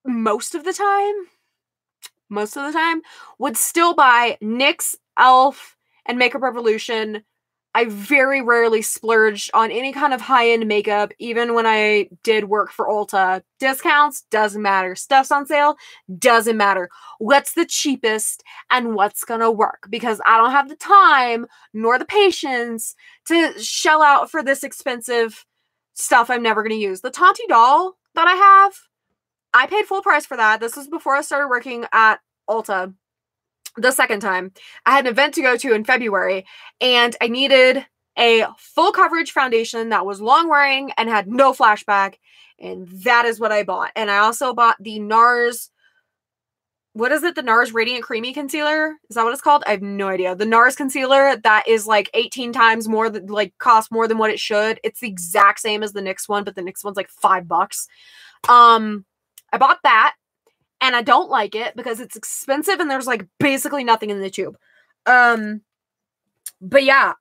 most of the time would still buy NYX, e.l.f., and Makeup Revolution. I very rarely splurged on any kind of high-end makeup, even when I did work for Ulta. Discounts, doesn't matter. Stuff's on sale, doesn't matter. What's the cheapest and what's gonna work? Because I don't have the time nor the patience to shell out for this expensive stuff I'm never gonna use. The Tonti doll that I have, I paid full price for that. This was before I started working at Ulta. The second time, I had an event to go to in February, and I needed a full coverage foundation that was long wearing and had no flashback, and that is what I bought. And I also bought the NARS, what is it? The NARS Radiant Creamy Concealer? Is that what it's called? I have no idea. The NARS concealer that is like 18 times more, like costs more than what it should. It's the exact same as the NYX one, but the NYX one's like $5. I bought that. And I don't like it because it's expensive and there's like basically nothing in the tube. But yeah,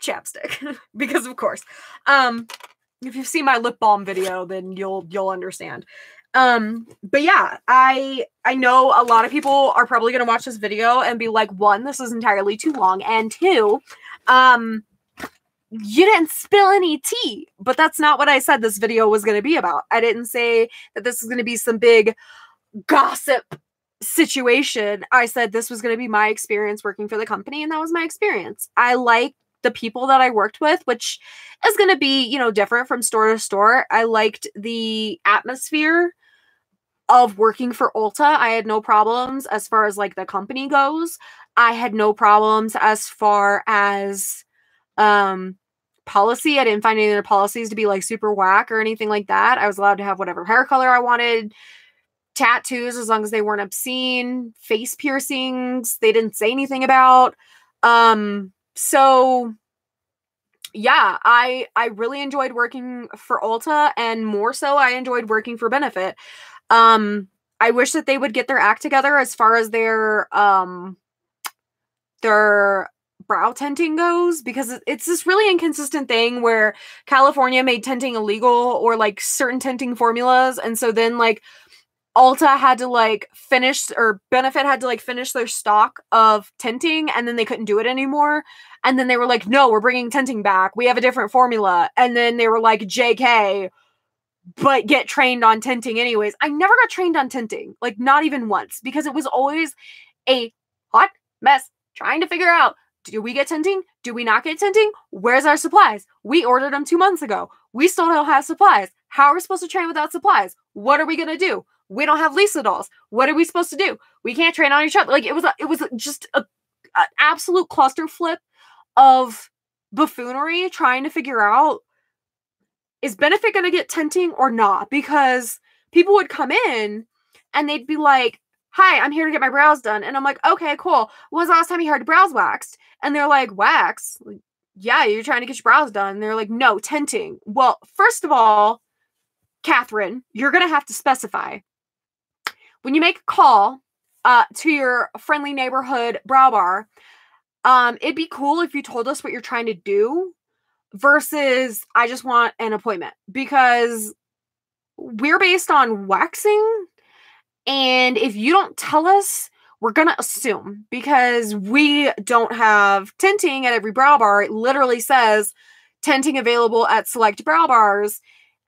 chapstick because of course. If you've seen my lip balm video, then you'll understand. But yeah, I know a lot of people are probably going to watch this video and be like, 1, this is entirely too long, and 2, you didn't spill any tea. But that's not what I said this video was going to be about. I didn't say that this is going to be some big gossip situation. I said this was going to be my experience working for the company, and that was my experience. I like the people that I worked with, which is going to be, you know, different from store to store. I liked the atmosphere of working for Ulta. I had no problems as far as like the company goes. I had no problems as far as policy. I didn't find any of their policies to be like super whack or anything like that. I was allowed to have whatever hair color I wanted, tattoos as long as they weren't obscene, face piercings they didn't say anything about. So yeah, I really enjoyed working for Ulta, and more so I enjoyed working for Benefit. I wish that they would get their act together as far as their brow tinting goes, because it's this really inconsistent thing where California made tinting illegal, or like certain tinting formulas, and so then like Ulta had to like finish, or Benefit had to like finish their stock of tinting, and then they couldn't do it anymore. And then they were like, no, we're bringing tinting back. We have a different formula. And then they were like, JK, but get trained on tinting anyways. I never got trained on tinting, like not even once, because it was always a hot mess trying to figure out, do we get tinting? Do we not get tinting? Where's our supplies? We ordered them 2 months ago. We still don't have supplies. How are we supposed to train without supplies? What are we going to do? We don't have Lisa dolls. What are we supposed to do? We can't train on each other. Like, it was just an absolute cluster flip of buffoonery trying to figure out, is Benefit going to get tinting or not? Because people would come in and they'd be like, hi, I'm here to get my brows done. And I'm like, okay, cool. When was the last time you had your brows waxed? And they're like, wax? Like, yeah, you're trying to get your brows done. And they're like, no, tinting. Well, first of all, Catherine, you're going to have to specify. When you make a call to your friendly neighborhood brow bar, it'd be cool if you told us what you're trying to do versus I just want an appointment, because we're based on waxing. And if you don't tell us, we're going to assume, because we don't have tinting at every brow bar. It literally says tinting available at select brow bars.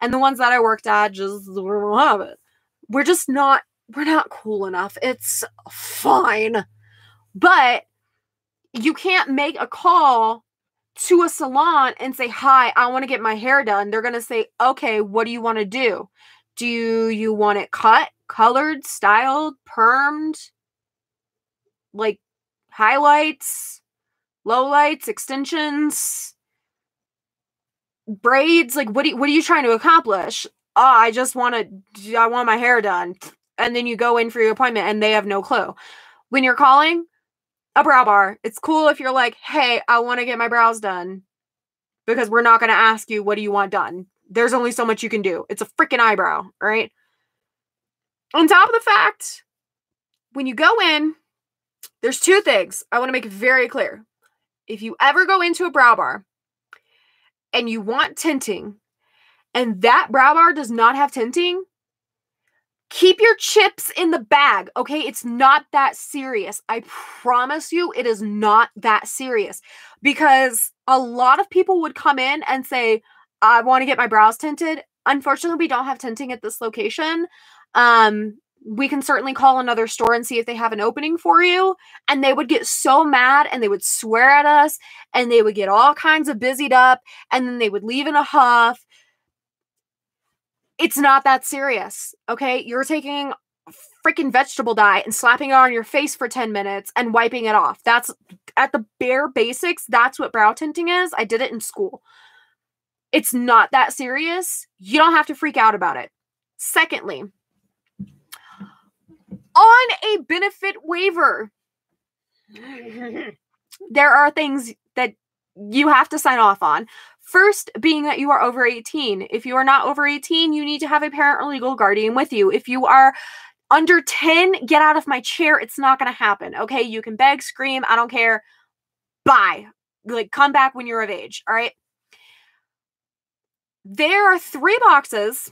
And the ones that I worked at just don't have it. We're not cool enough. It's fine. But you can't make a call to a salon and say, hi, I want to get my hair done. They're going to say, okay, what do you want to do? Do you want it cut, colored, styled, permed, like highlights, lowlights, extensions, braids? Like, what are you trying to accomplish? Oh, I want my hair done. And then you go in for your appointment and they have no clue. When you're calling a brow bar, it's cool if you're like, hey, I want to get my brows done, because we're not going to ask you, what do you want done? There's only so much you can do. It's a freaking eyebrow, right? On top of the fact, when you go in, there's two things I want to make very clear. If you ever go into a brow bar and you want tinting and that brow bar does not have tinting, keep your chips in the bag, okay? It's not that serious. I promise you, it is not that serious, because a lot of people would come in and say, I want to get my brows tinted. Unfortunately, we don't have tinting at this location. We can certainly call another store and see if they have an opening for you. And they would get so mad and they would swear at us and they would get all kinds of busied up and then they would leave in a huff. It's not that serious, okay? You're taking freaking vegetable dye and slapping it on your face for 10 minutes and wiping it off. That's, at the bare basics, that's what brow tinting is. I did it in school. It's not that serious. You don't have to freak out about it. Secondly, on a benefit waiver, there are things that you have to sign off on. First, being that you are over 18. If you are not over 18, you need to have a parent or legal guardian with you. If you are under 10, get out of my chair. It's not going to happen. Okay, you can beg, scream, I don't care. Bye. Like, come back when you're of age. All right. There are 3 boxes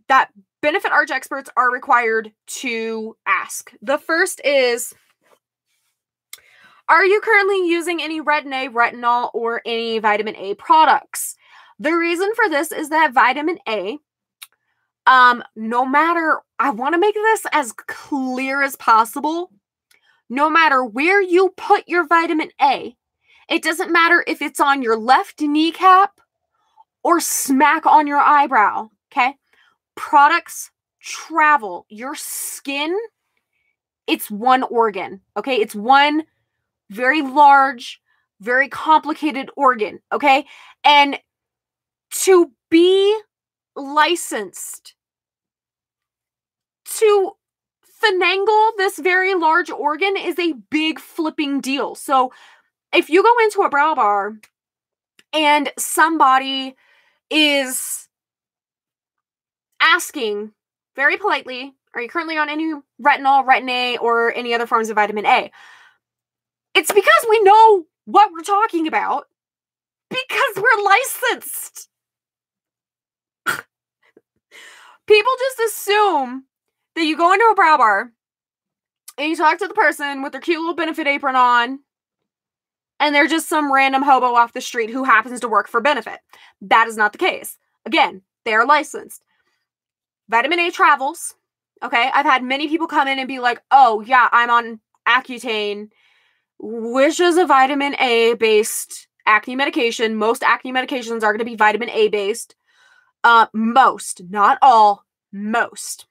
that benefit arch experts are required to ask. The first is, are you currently using any retin-A, retinol, or any vitamin A products? The reason for this is that vitamin A, no matter, I want to make this as clear as possible, no matter where you put your vitamin A, it doesn't matter if it's on your left kneecap or smack on your eyebrow, okay? Products travel. Your skin, it's one organ, okay? It's one very large, very complicated organ, okay? And to be licensed to finagle this very large organ is a big flipping deal. So if you go into a brow bar and somebody is asking very politely, are you currently on any retinol, retin-A, or any other forms of vitamin A? It's because we know what we're talking about, because we're licensed. People just assume that you go into a brow bar and you talk to the person with their cute little benefit apron on, and they're just some random hobo off the street who happens to work for benefit. That is not the case. Again, they are licensed. Vitamin A travels. Okay, I've had many people come in and be like, oh yeah, I'm on Accutane, which is a vitamin A based acne medication. Most acne medications are going to be vitamin A based. Most, not all, most.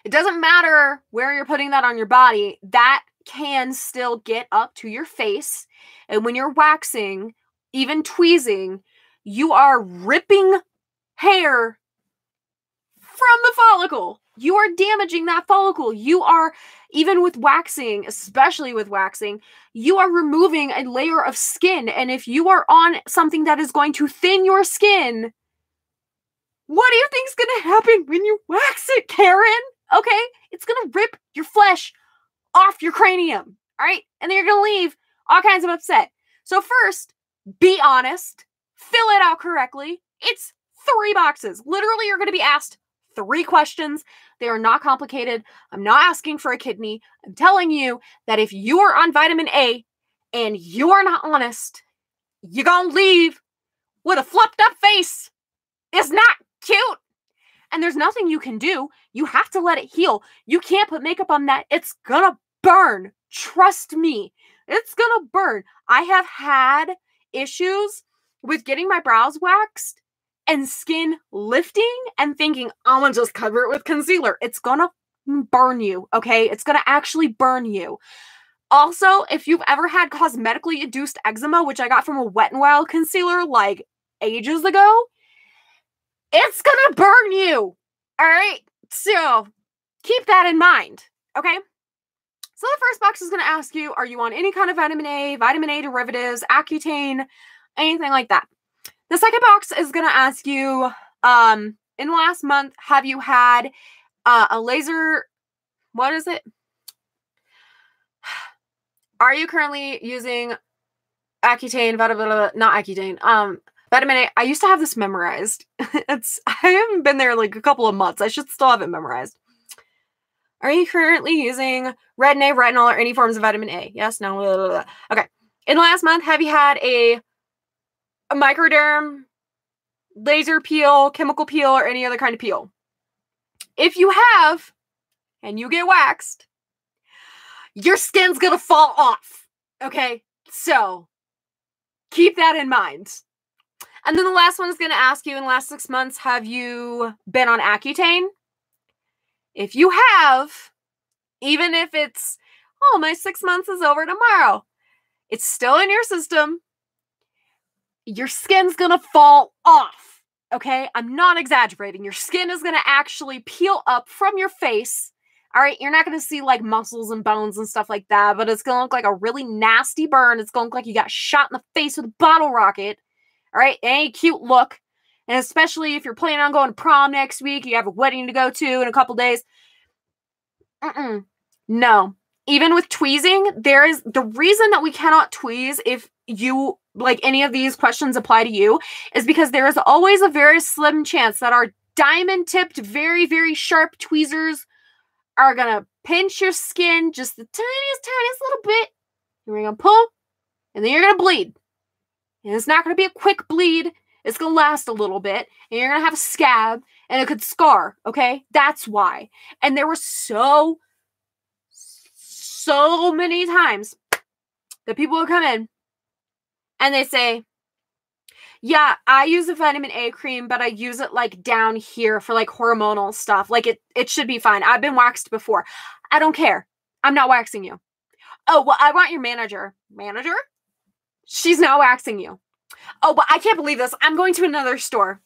It doesn't matter where you're putting that on your body. That can still get up to your face. And when you're waxing, even tweezing, you are ripping hair from the follicle. You are damaging that follicle. You are, even with waxing, especially with waxing, you are removing a layer of skin. And if you are on something that is going to thin your skin, what do you think is going to happen when you wax it, Karen? Okay? It's going to rip your flesh off your cranium. All right? And then you're going to leave all kinds of upset. So first, be honest. Fill it out correctly. It's 3 boxes. Literally, you're going to be asked 3 questions. They are not complicated. I'm not asking for a kidney. I'm telling you that if you are on vitamin A and you are not honest, you're going to leave with a flipped up face. It's not cute. And there's nothing you can do. You have to let it heal. You can't put makeup on that. It's going to burn. Trust me. It's going to burn. I have had issues with getting my brows waxed and skin lifting and thinking, I'm going to just cover it with concealer. It's going to burn you, okay? It's going to actually burn you. Also, if you've ever had cosmetically induced eczema, which I got from a Wet n Wild concealer like ages ago, it's going to burn you, all right? So keep that in mind, okay? So the first box is going to ask you, are you on any kind of vitamin A derivatives, Accutane, anything like that? The second box is going to ask you, in the last month, have you had a laser, what is it? Are you currently using Accutane, not Accutane, vitamin A? I used to have this memorized. I haven't been there like a couple of months. I should still have it memorized. Are you currently using retin-A, retinol, or any forms of vitamin A? Yes, no, blah, blah, blah. Okay. In the last month, have you had a microderm, laser peel, chemical peel, or any other kind of peel? If you have, and you get waxed, your skin's gonna fall off, okay? So, keep that in mind. And then the last one is gonna ask you, in the last 6 months, have you been on Accutane? If you have, even if it's, oh, my 6 months is over tomorrow, it's still in your system. Your skin's gonna fall off, okay? I'm not exaggerating. Your skin is gonna actually peel up from your face, all right? You're not gonna see like muscles and bones and stuff like that, but it's gonna look like a really nasty burn. It's gonna look like you got shot in the face with a bottle rocket, all right? It ain't a cute look. And especially if you're planning on going to prom next week, you have a wedding to go to in a couple days. No. Even with tweezing, there is the reason that we cannot tweeze if you, like any of these questions apply to you, is because there is always a very slim chance that our diamond-tipped, very, very sharp tweezers are going to pinch your skin just the tiniest little bit. And we're going to pull, and then you're going to bleed. And it's not going to be a quick bleed. It's going to last a little bit, and you're going to have a scab, and it could scar, okay? That's why. And there were so many times that people would come in, and they say, yeah, I use a vitamin A cream, but I use it, like, down here for, like, hormonal stuff. Like, it should be fine. I've been waxed before. I don't care. I'm not waxing you. Oh, well, I want your manager. Manager? She's not waxing you. Oh, but I can't believe this. I'm going to another store.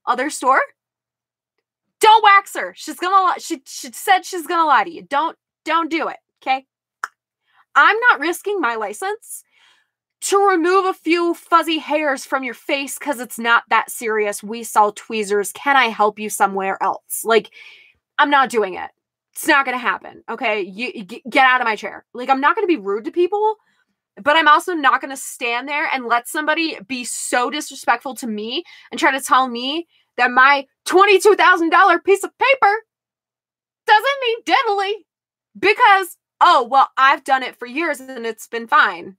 Other store? Don't wax her. She's gonna. She said she's gonna lie to you. Don't do it. Okay. I'm not risking my license to remove a few fuzzy hairs from your face because it's not that serious. We sell tweezers. Can I help you somewhere else? Like, I'm not doing it. It's not gonna happen. Okay. You get out of my chair. Like, I'm not gonna be rude to people. But I'm also not going to stand there and let somebody be so disrespectful to me and try to tell me that my $22,000 piece of paper doesn't mean diddly because, oh, well, I've done it for years and it's been fine.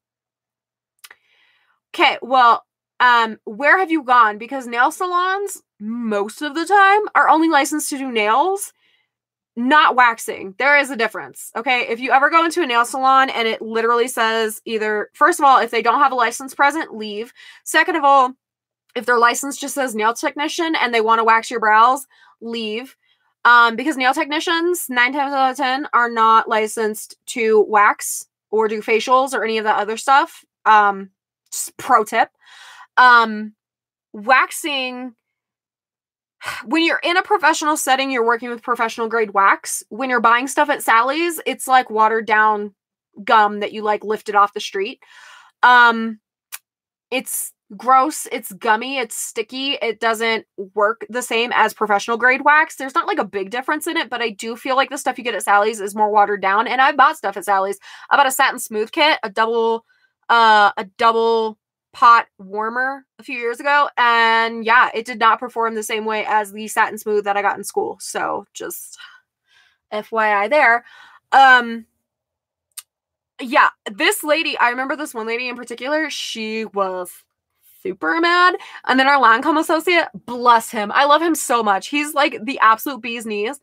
Okay, well, where have you gone? Because nail salons, most of the time, are only licensed to do nails, not waxing. There is a difference, okay? If you ever go into a nail salon and it literally says either, first of all, if they don't have a license present, leave. Second of all, If their license just says nail technician and they want to wax your brows, leave. Because nail technicians, 9 times out of 10, are not licensed to wax or do facials or any of that other stuff. Just pro tip. Waxing, when you're in a professional setting, you're working with professional grade wax. When you're buying stuff at Sally's, it's like watered down gum that you like lifted off the street. It's gross, it's gummy, it's sticky. It doesn't work the same as professional grade wax. There's not like a big difference in it, but I do feel like the stuff you get at Sally's is more watered down. And I bought stuff at Sally's. I bought a satin smooth kit, a double pot warmer a few years ago, and yeah, it did not perform the same way as the satin smooth that I got in school. So just FYI there. Yeah, this lady, I remember this one lady in particular, she was super mad. And then our Lancome associate, bless him, I love him so much. He's like the absolute bee's knees.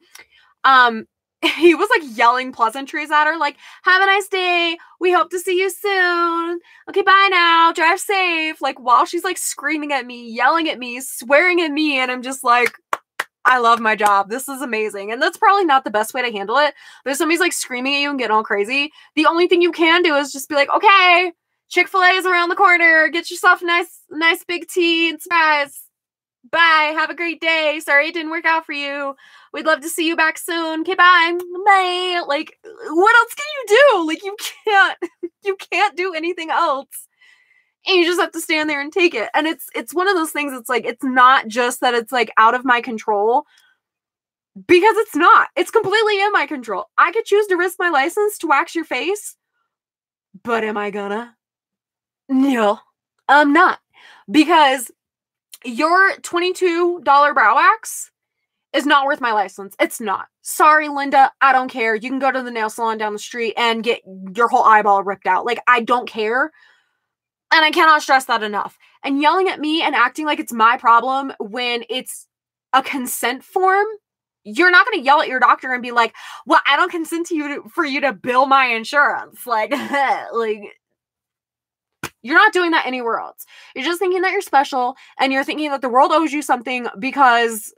He was like yelling pleasantries at her, like, have a nice day, we hope to see you soon, okay, bye now, drive safe, like while she's like screaming at me, yelling at me, swearing at me, and I'm just like, I love my job. This is amazing. And that's probably not the best way to handle it. But if somebody's like screaming at you and getting all crazy, the only thing you can do is just be like, okay, Chick-fil-A is around the corner. Get yourself a nice big tea and fries. Bye. Have a great day. Sorry it didn't work out for you. We'd love to see you back soon. Okay, bye. Bye. Like, what else can you do? Like, you can't do anything else. And you just have to stand there and take it. And it's one of those things, it's like, it's not just that it's like out of my control, because it's not. It's completely in my control. I could choose to risk my license to wax your face, but am I gonna? No, I'm not. Because your $22 brow wax is not worth my license. It's not. Sorry, Linda, I don't care. You can go to the nail salon down the street and get your whole eyeball ripped out. Like, I don't care. And I cannot stress that enough. And yelling at me and acting like it's my problem when it's a consent form, you're not going to yell at your doctor and be like, well, I don't consent for you to bill my insurance. Like, like, you're not doing that anywhere else. You're just thinking that you're special, and you're thinking that the world owes you something because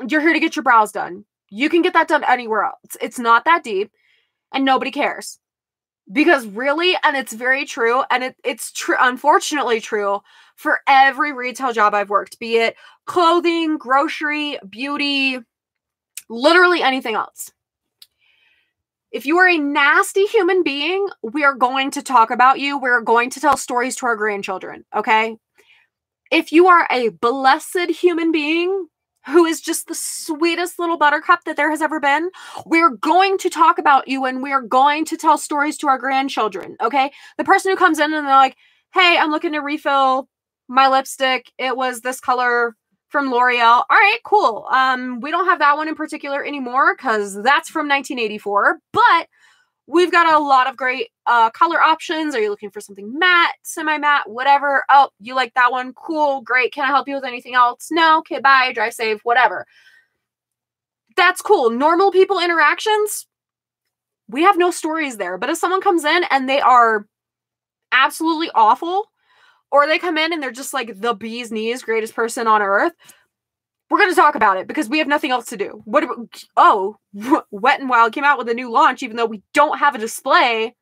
you're here to get your brows done. You can get that done anywhere else. It's not that deep, and nobody cares. Because really, and it's very true, and it's true, unfortunately true, for every retail job I've worked, be it clothing, grocery, beauty, literally anything else. If you are a nasty human being, we are going to talk about you. We're going to tell stories to our grandchildren, okay? If you are a blessed human being who is just the sweetest little buttercup that there has ever been, we're going to talk about you, and we're going to tell stories to our grandchildren, okay? The person who comes in and they're like, hey, I'm looking to refill my lipstick. It was this color from L'Oreal. All right, cool. We don't have that one in particular anymore because that's from 1984, but we've got a lot of great color options. Are you looking for something matte, semi-matte, whatever? Oh, you like that one? Cool, great. Can I help you with anything else? No? Okay, bye, drive safe, whatever. That's cool. Normal people interactions, we have no stories there. But if someone comes in and they are absolutely awful, or they come in and they're just like the bee's knees, greatest person on earth, we're going to talk about it because we have nothing else to do. What about, oh, Wet n Wild came out with a new launch, even though we don't have a display.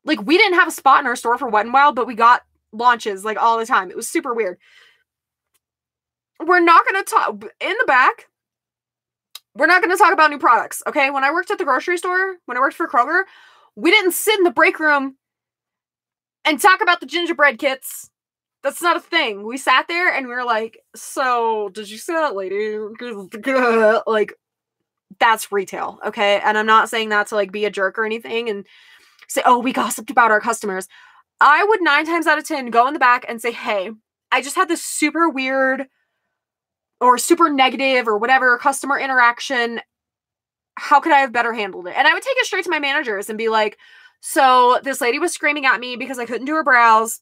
Like, we didn't have a spot in our store for Wet n Wild, but we got launches like all the time. It was super weird. We're not going to talk in the back. We're not going to talk about new products. Okay. When I worked at the grocery store, when I worked for Kroger, we didn't sit in the break room and talk about the gingerbread kits. That's not a thing. We sat there and we were like, so did you see that lady? Like, that's retail, okay? And I'm not saying that to like be a jerk or anything and say, oh, we gossiped about our customers. I would 9 times out of 10 go in the back and say, hey, I just had this super weird or super negative or whatever customer interaction. How could I have better handled it? And I would take it straight to my managers and be like, so this lady was screaming at me because I couldn't do her brows.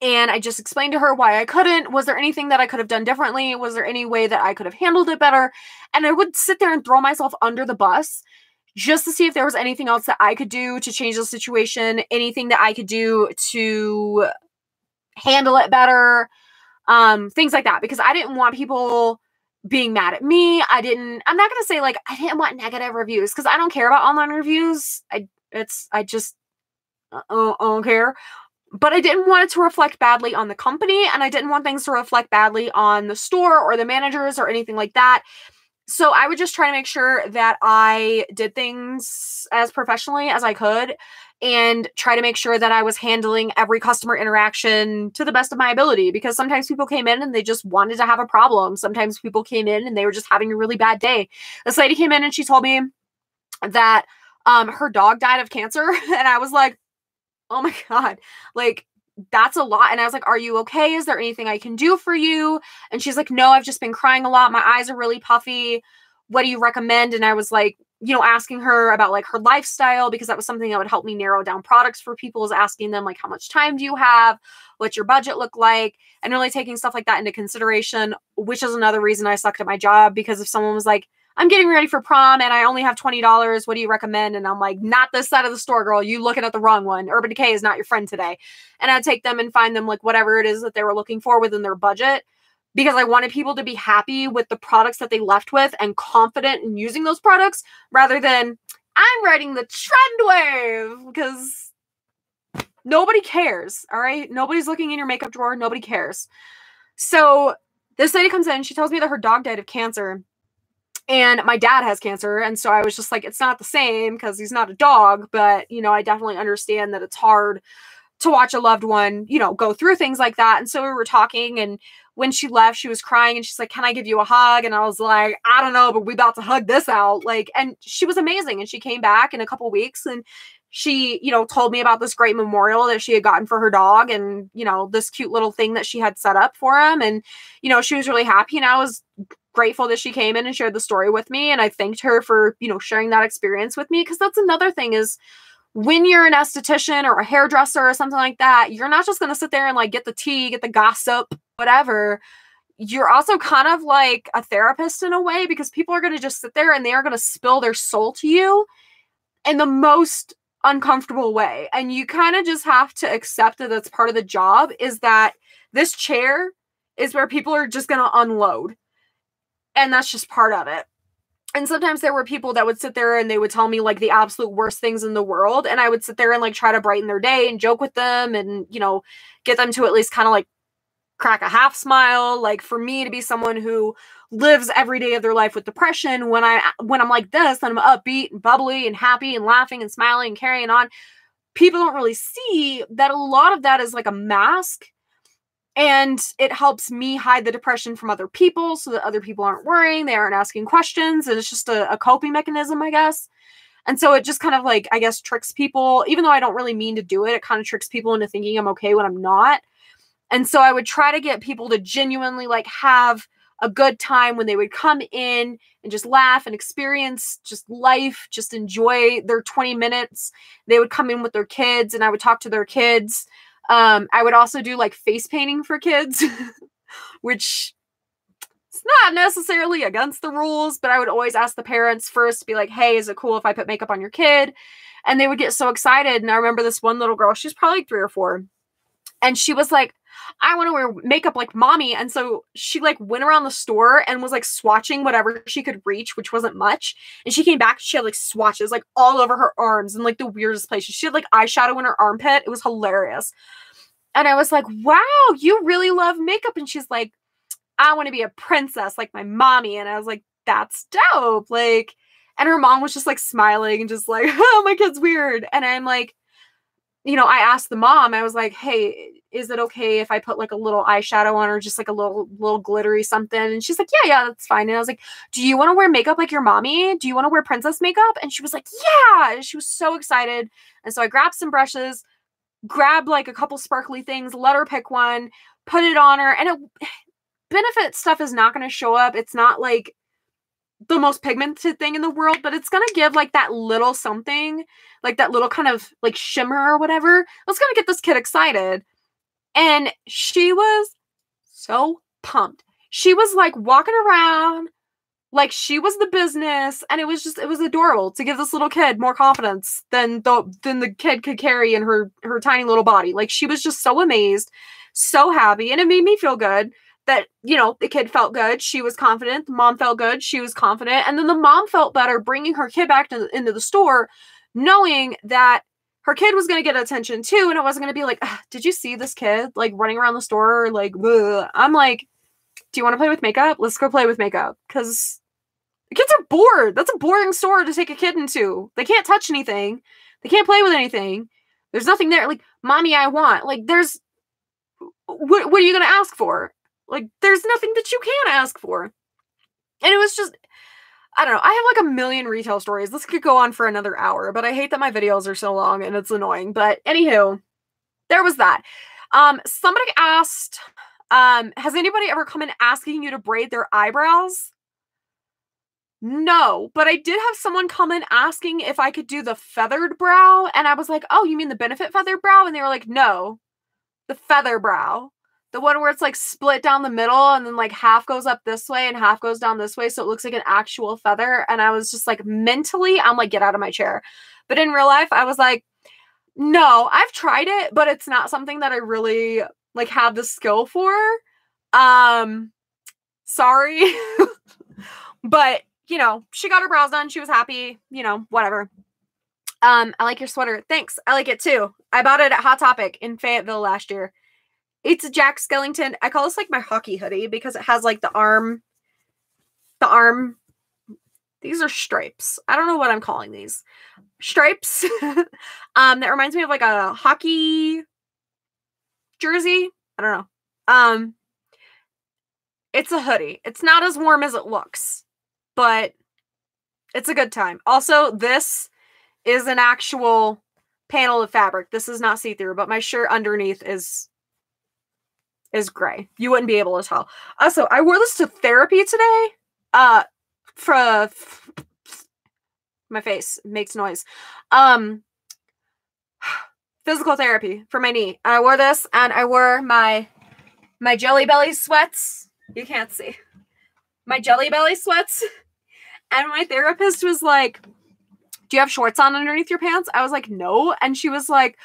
And I just explained to her why I couldn't. Was there anything that I could have done differently? Was there any way that I could have handled it better? And I would sit there and throw myself under the bus just to see if there was anything else that I could do to change the situation, anything that I could do to handle it better. Things like that, because I didn't want people being mad at me. I'm not going to say like, I didn't want negative reviews, because I don't care about online reviews. I don't care. But I didn't want it to reflect badly on the company, and I didn't want things to reflect badly on the store or the managers or anything like that. So I would just try to make sure that I did things as professionally as I could, and try to make sure that I was handling every customer interaction to the best of my ability, because sometimes people came in and they just wanted to have a problem. Sometimes people came in and they were just having a really bad day. This lady came in and she told me that her dog died of cancer, and I was like, oh my God, like, that's a lot. And I was like, are you okay? Is there anything I can do for you? And she's like, no, I've just been crying a lot. My eyes are really puffy. What do you recommend? And I was like, asking her about like her lifestyle, because that was something that would help me narrow down products for people, is asking them like, how much time do you have? What's your budget look like? And really taking stuff like that into consideration, which is another reason I sucked at my job, because if someone was like, I'm getting ready for prom and I only have $20. What do you recommend? And I'm like, not this side of the store, girl. You looking at the wrong one. Urban Decay is not your friend today. And I'd take them and find them like whatever it is that they were looking for within their budget, because I wanted people to be happy with the products that they left with and confident in using those products, rather than I'm riding the trend wave, because nobody cares. All right. Nobody's looking in your makeup drawer. Nobody cares. So this lady comes in, she tells me that her dog died of cancer. And my dad has cancer. And so I was just like, it's not the same because he's not a dog. But, I definitely understand that it's hard to watch a loved one, go through things like that. And so we were talking, and when she left, she was crying and she's like, can I give you a hug? And I was like, I don't know, but we about to hug this out. Like, and she was amazing. And she came back in a couple weeks, and she, told me about this great memorial that she had gotten for her dog, and, this cute little thing that she had set up for him. And, she was really happy, and I was grateful that she came in and shared the story with me. And I thanked her for, sharing that experience with me. Because that's another thing, is when you're an esthetician or a hairdresser or something like that, you're not just going to sit there and like get the tea, get the gossip, whatever. You're also kind of like a therapist in a way, because people are going to just sit there and they are going to spill their soul to you in the most uncomfortable way. And you kind of just have to accept that that's part of the job, is that this chair is where people are just going to unload. And that's just part of it. And sometimes there were people that would sit there and they would tell me like the absolute worst things in the world. And I would sit there and like try to brighten their day and joke with them and, get them to at least kind of like crack a half smile. Like, for me to be someone who lives every day of their life with depression, when I'm like this, and I'm upbeat and bubbly and happy and laughing and smiling and carrying on, people don't really see that a lot of that is like a mask. And it helps me hide the depression from other people, so that other people aren't worrying, they aren't asking questions, and it's just a coping mechanism, I guess. And so it just kind of like, I guess, tricks people, even though I don't really mean to do it, it kind of tricks people into thinking I'm okay when I'm not. And so I would try to get people to genuinely like have a good time when they would come in and just laugh and experience just life, just enjoy their 20 minutes. They would come in with their kids, and I would talk to their kids. I would also do like face painting for kids, which is not necessarily against the rules, but I would always ask the parents first to be like, hey, is it cool if I put makeup on your kid? And they would get so excited. And I remember this one little girl, she's probably like 3 or 4. And she was like, I want to wear makeup like mommy. And so she like went around the store and was like swatching whatever she could reach, which wasn't much. And she came back, she had like swatches like all over her arms and like the weirdest places. She had like eyeshadow in her armpit. It was hilarious. And I was like, wow, you really love makeup. And she's like, I want to be a princess like my mommy. And I was like, that's dope. Like, and her mom was just like smiling and just like, oh, my kid's weird. And I'm like, I asked the mom, I was like, hey, is it okay if I put like a little eyeshadow on, or just like a little glittery something? And she's like, yeah, that's fine. And I was like, do you want to wear makeup like your mommy? Do you want to wear princess makeup? And she was like, yeah. And she was so excited. And so I grabbed some brushes, grabbed like a couple sparkly things, let her pick one, put it on her. And benefit stuff is not going to show up. It's not like the most pigmented thing in the world, but it's going to give like that little something, like that little kind of like shimmer or whatever. That's going to get this kid excited. And she was so pumped. She was like walking around like she was the business. And it was adorable to give this little kid more confidence than the kid could carry in her tiny little body. Like, she was just so amazed so happy. And it made me feel good that, you know, the kid felt good. She was confident. The mom felt good. She was confident. And then the mom felt better bringing her kid back into the store, knowing that her kid was going to get attention too. And it wasn't going to be like, did you see this kid like running around the store? Like, bleh. I'm like, do you want to play with makeup? Let's go play with makeup. Because the kids are bored. That's a boring store to take a kid into. They can't touch anything. They can't play with anything. There's nothing there. Like, mommy, I want. Like, there's, what are you going to ask for? Like, there's nothing that you can ask for. And it was just, I don't know. I have like a million retail stories. This could go on for another hour, but I hate that my videos are so long and it's annoying. But anywho, there was that. Somebody asked, has anybody ever come in asking you to braid their eyebrows? No, but I did have someone come in asking if I could do the feathered brow. And I was like, oh, you mean the benefit feathered brow? And they were like, no, the feather brow. The one where it's like split down the middle and then like half goes up this way and half goes down this way. So it looks like an actual feather. And I was just like, mentally, I'm like, get out of my chair. But in real life, I was like, no, I've tried it, but it's not something that I really like have the skill for. Sorry. But, you know, she got her brows done. She was happy, you know, whatever. I like your sweater. Thanks. I like it too. I bought it at Hot Topic in Fayetteville last year. It's a Jack Skellington. I call this like my hockey hoodie because it has like the arm. These are stripes. I don't know what I'm calling these. Stripes. That reminds me of like a hockey jersey. I don't know. It's a hoodie. It's not as warm as it looks, but it's a good time. Also, this is an actual panel of fabric. This is not see-through, but my shirt underneath is gray. You wouldn't be able to tell. Also, I wore this to therapy today. For my face makes noise. Physical therapy for my knee. I wore this and I wore my Jelly Belly sweats. You can't see. My Jelly Belly sweats. And my therapist was like, do you have shorts on underneath your pants? I was like, no. And she was like,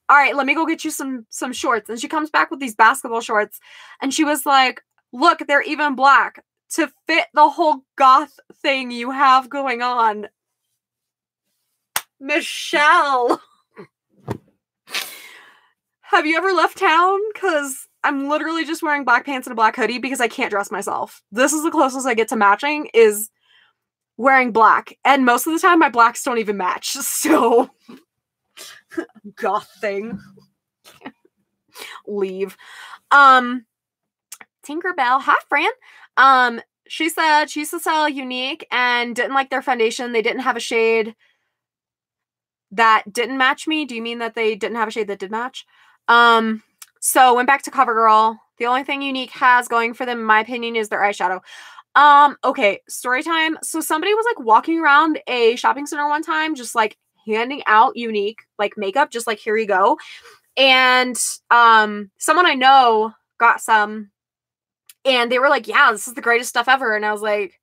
all right, let me go get you some shorts. And she comes back with these basketball shorts. And she was like, look, they're even black to fit the whole goth thing you have going on. Michelle. Have you ever left town? Because I'm literally just wearing black pants and a black hoodie because I can't dress myself. This is the closest I get to matching is wearing black. And most of the time, my blacks don't even match. So... goth thing. Leave. Tinkerbell. Hi, Fran. She said she used to sell Unique and didn't like their foundation. They didn't have a shade that didn't match me. Do you mean that they didn't have a shade that did match? So went back to CoverGirl. The only thing Unique has going for them, in my opinion, is their eyeshadow. Okay, story time. So somebody was like walking around a shopping center one time, just like handing out Unique like makeup, just like, here you go. And someone I know got some and they were like, yeah, this is the greatest stuff ever. And I was like,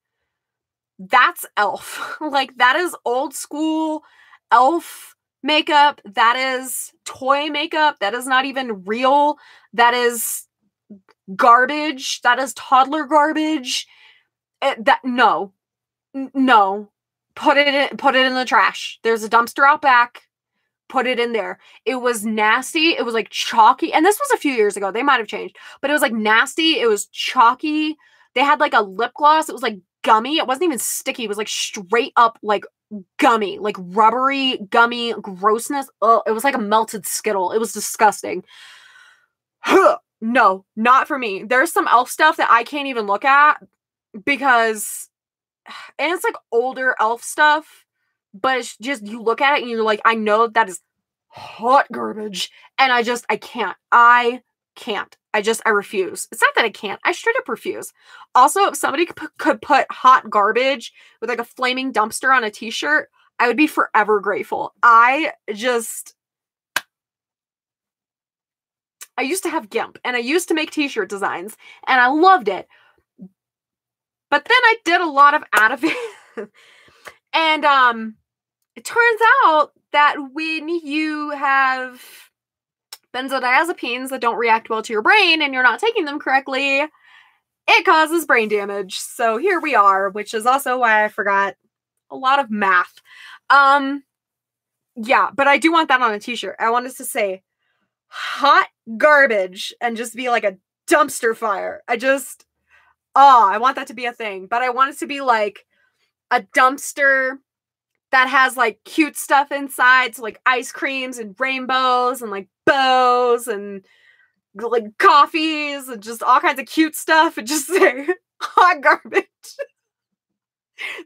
that's elf. Like, that is old school elf makeup. That is toy makeup. That is not even real. That is garbage. That is toddler garbage. No. Put it in the trash. There's a dumpster out back. Put it in there. It was nasty. It was like chalky. And this was a few years ago. They might have changed. But it was like nasty. It was chalky. They had like a lip gloss. It was like gummy. It wasn't even sticky. It was like straight up like gummy. Like rubbery, gummy grossness. Oh, it was like a melted Skittle. It was disgusting. No, not for me. There's some elf stuff that I can't even look at because... and it's like older elf stuff, but it's just, you look at it and you're like, I know that is hot garbage. And I can't. I refuse. It's not that I can't. I straight up refuse. Also, if somebody could put hot garbage with like a flaming dumpster on a t-shirt, I would be forever grateful. I used to have GIMP and I used to make t-shirt designs and I loved it. But then I did a lot out of it. And it turns out that when you have benzodiazepines that don't react well to your brain and you're not taking them correctly, it causes brain damage. So here we are, which is also why I forgot a lot of math. Yeah, but I do want that on a t-shirt. I want us to say hot garbage and just be like a dumpster fire. I want that to be a thing, but I want it to be like a dumpster that has like cute stuff inside, so like ice creams and rainbows and like bows and like coffees and just all kinds of cute stuff, and just say hot garbage.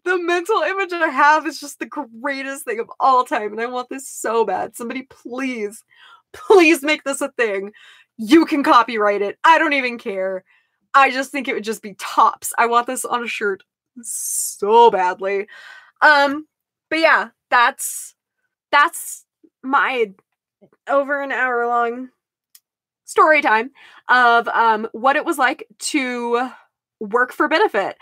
The mental image I have is just the greatest thing of all time, and I want this so bad. Somebody please make this a thing. You can copyright it. I don't even care. I just think it would just be tops. I want this on a shirt so badly. But yeah, that's my over an hour long story time of what it was like to work for Benefit.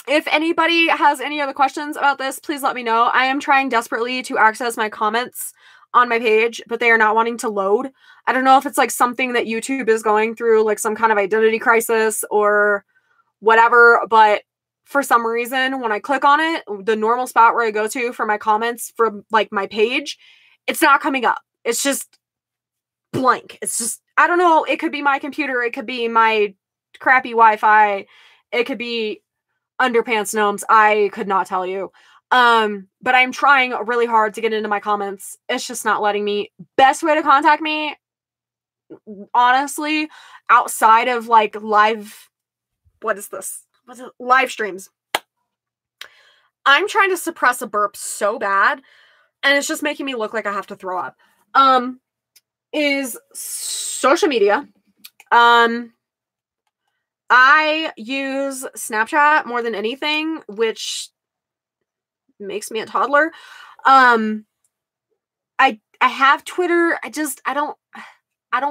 If anybody has any other questions about this, please let me know. I am trying desperately to access my comments on my page, but they are not wanting to load. I don't know if it's like something that YouTube is going through, like some kind of identity crisis or whatever, but for some reason, when I click on it, the normal spot where I go to for my comments from like my page, it's not coming up. It's just blank. It's just, I don't know. It could be my computer. It could be my crappy Wi-Fi. It could be underpants gnomes. I could not tell you. But I'm trying really hard to get into my comments. It's just not letting me. Best way to contact me, honestly, outside of like live, what is this? What's it? Live streams. I'm trying to suppress a burp so bad, and it's just making me look like I have to throw up. Is social media. I use Snapchat more than anything, which makes me a toddler. I have Twitter. I don't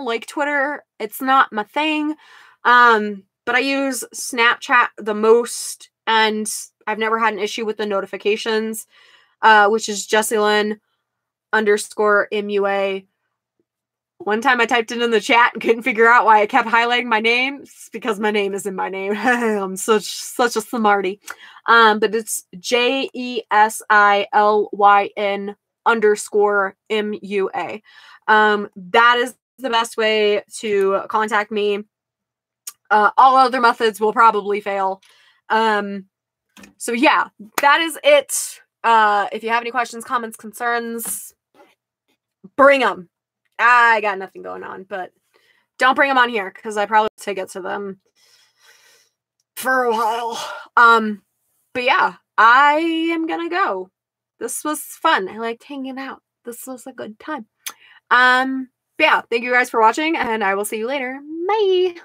like Twitter. It's not my thing. But I use Snapchat the most, and I've never had an issue with the notifications, which is Jesselyn _MUA. One time I typed it in the chat and couldn't figure out why I kept highlighting my name. It's because my name is in my name. I'm such a smarty. But it's JESILYN _MUA. That is the best way to contact me. All other methods will probably fail. So yeah, that is it. If you have any questions, comments, concerns, bring them. I got nothing going on, but don't bring them on here because I probably have to get to them for a while. But yeah, I am gonna go. This was fun. I liked hanging out. This was a good time. But yeah, thank you guys for watching, and I will see you later. Bye.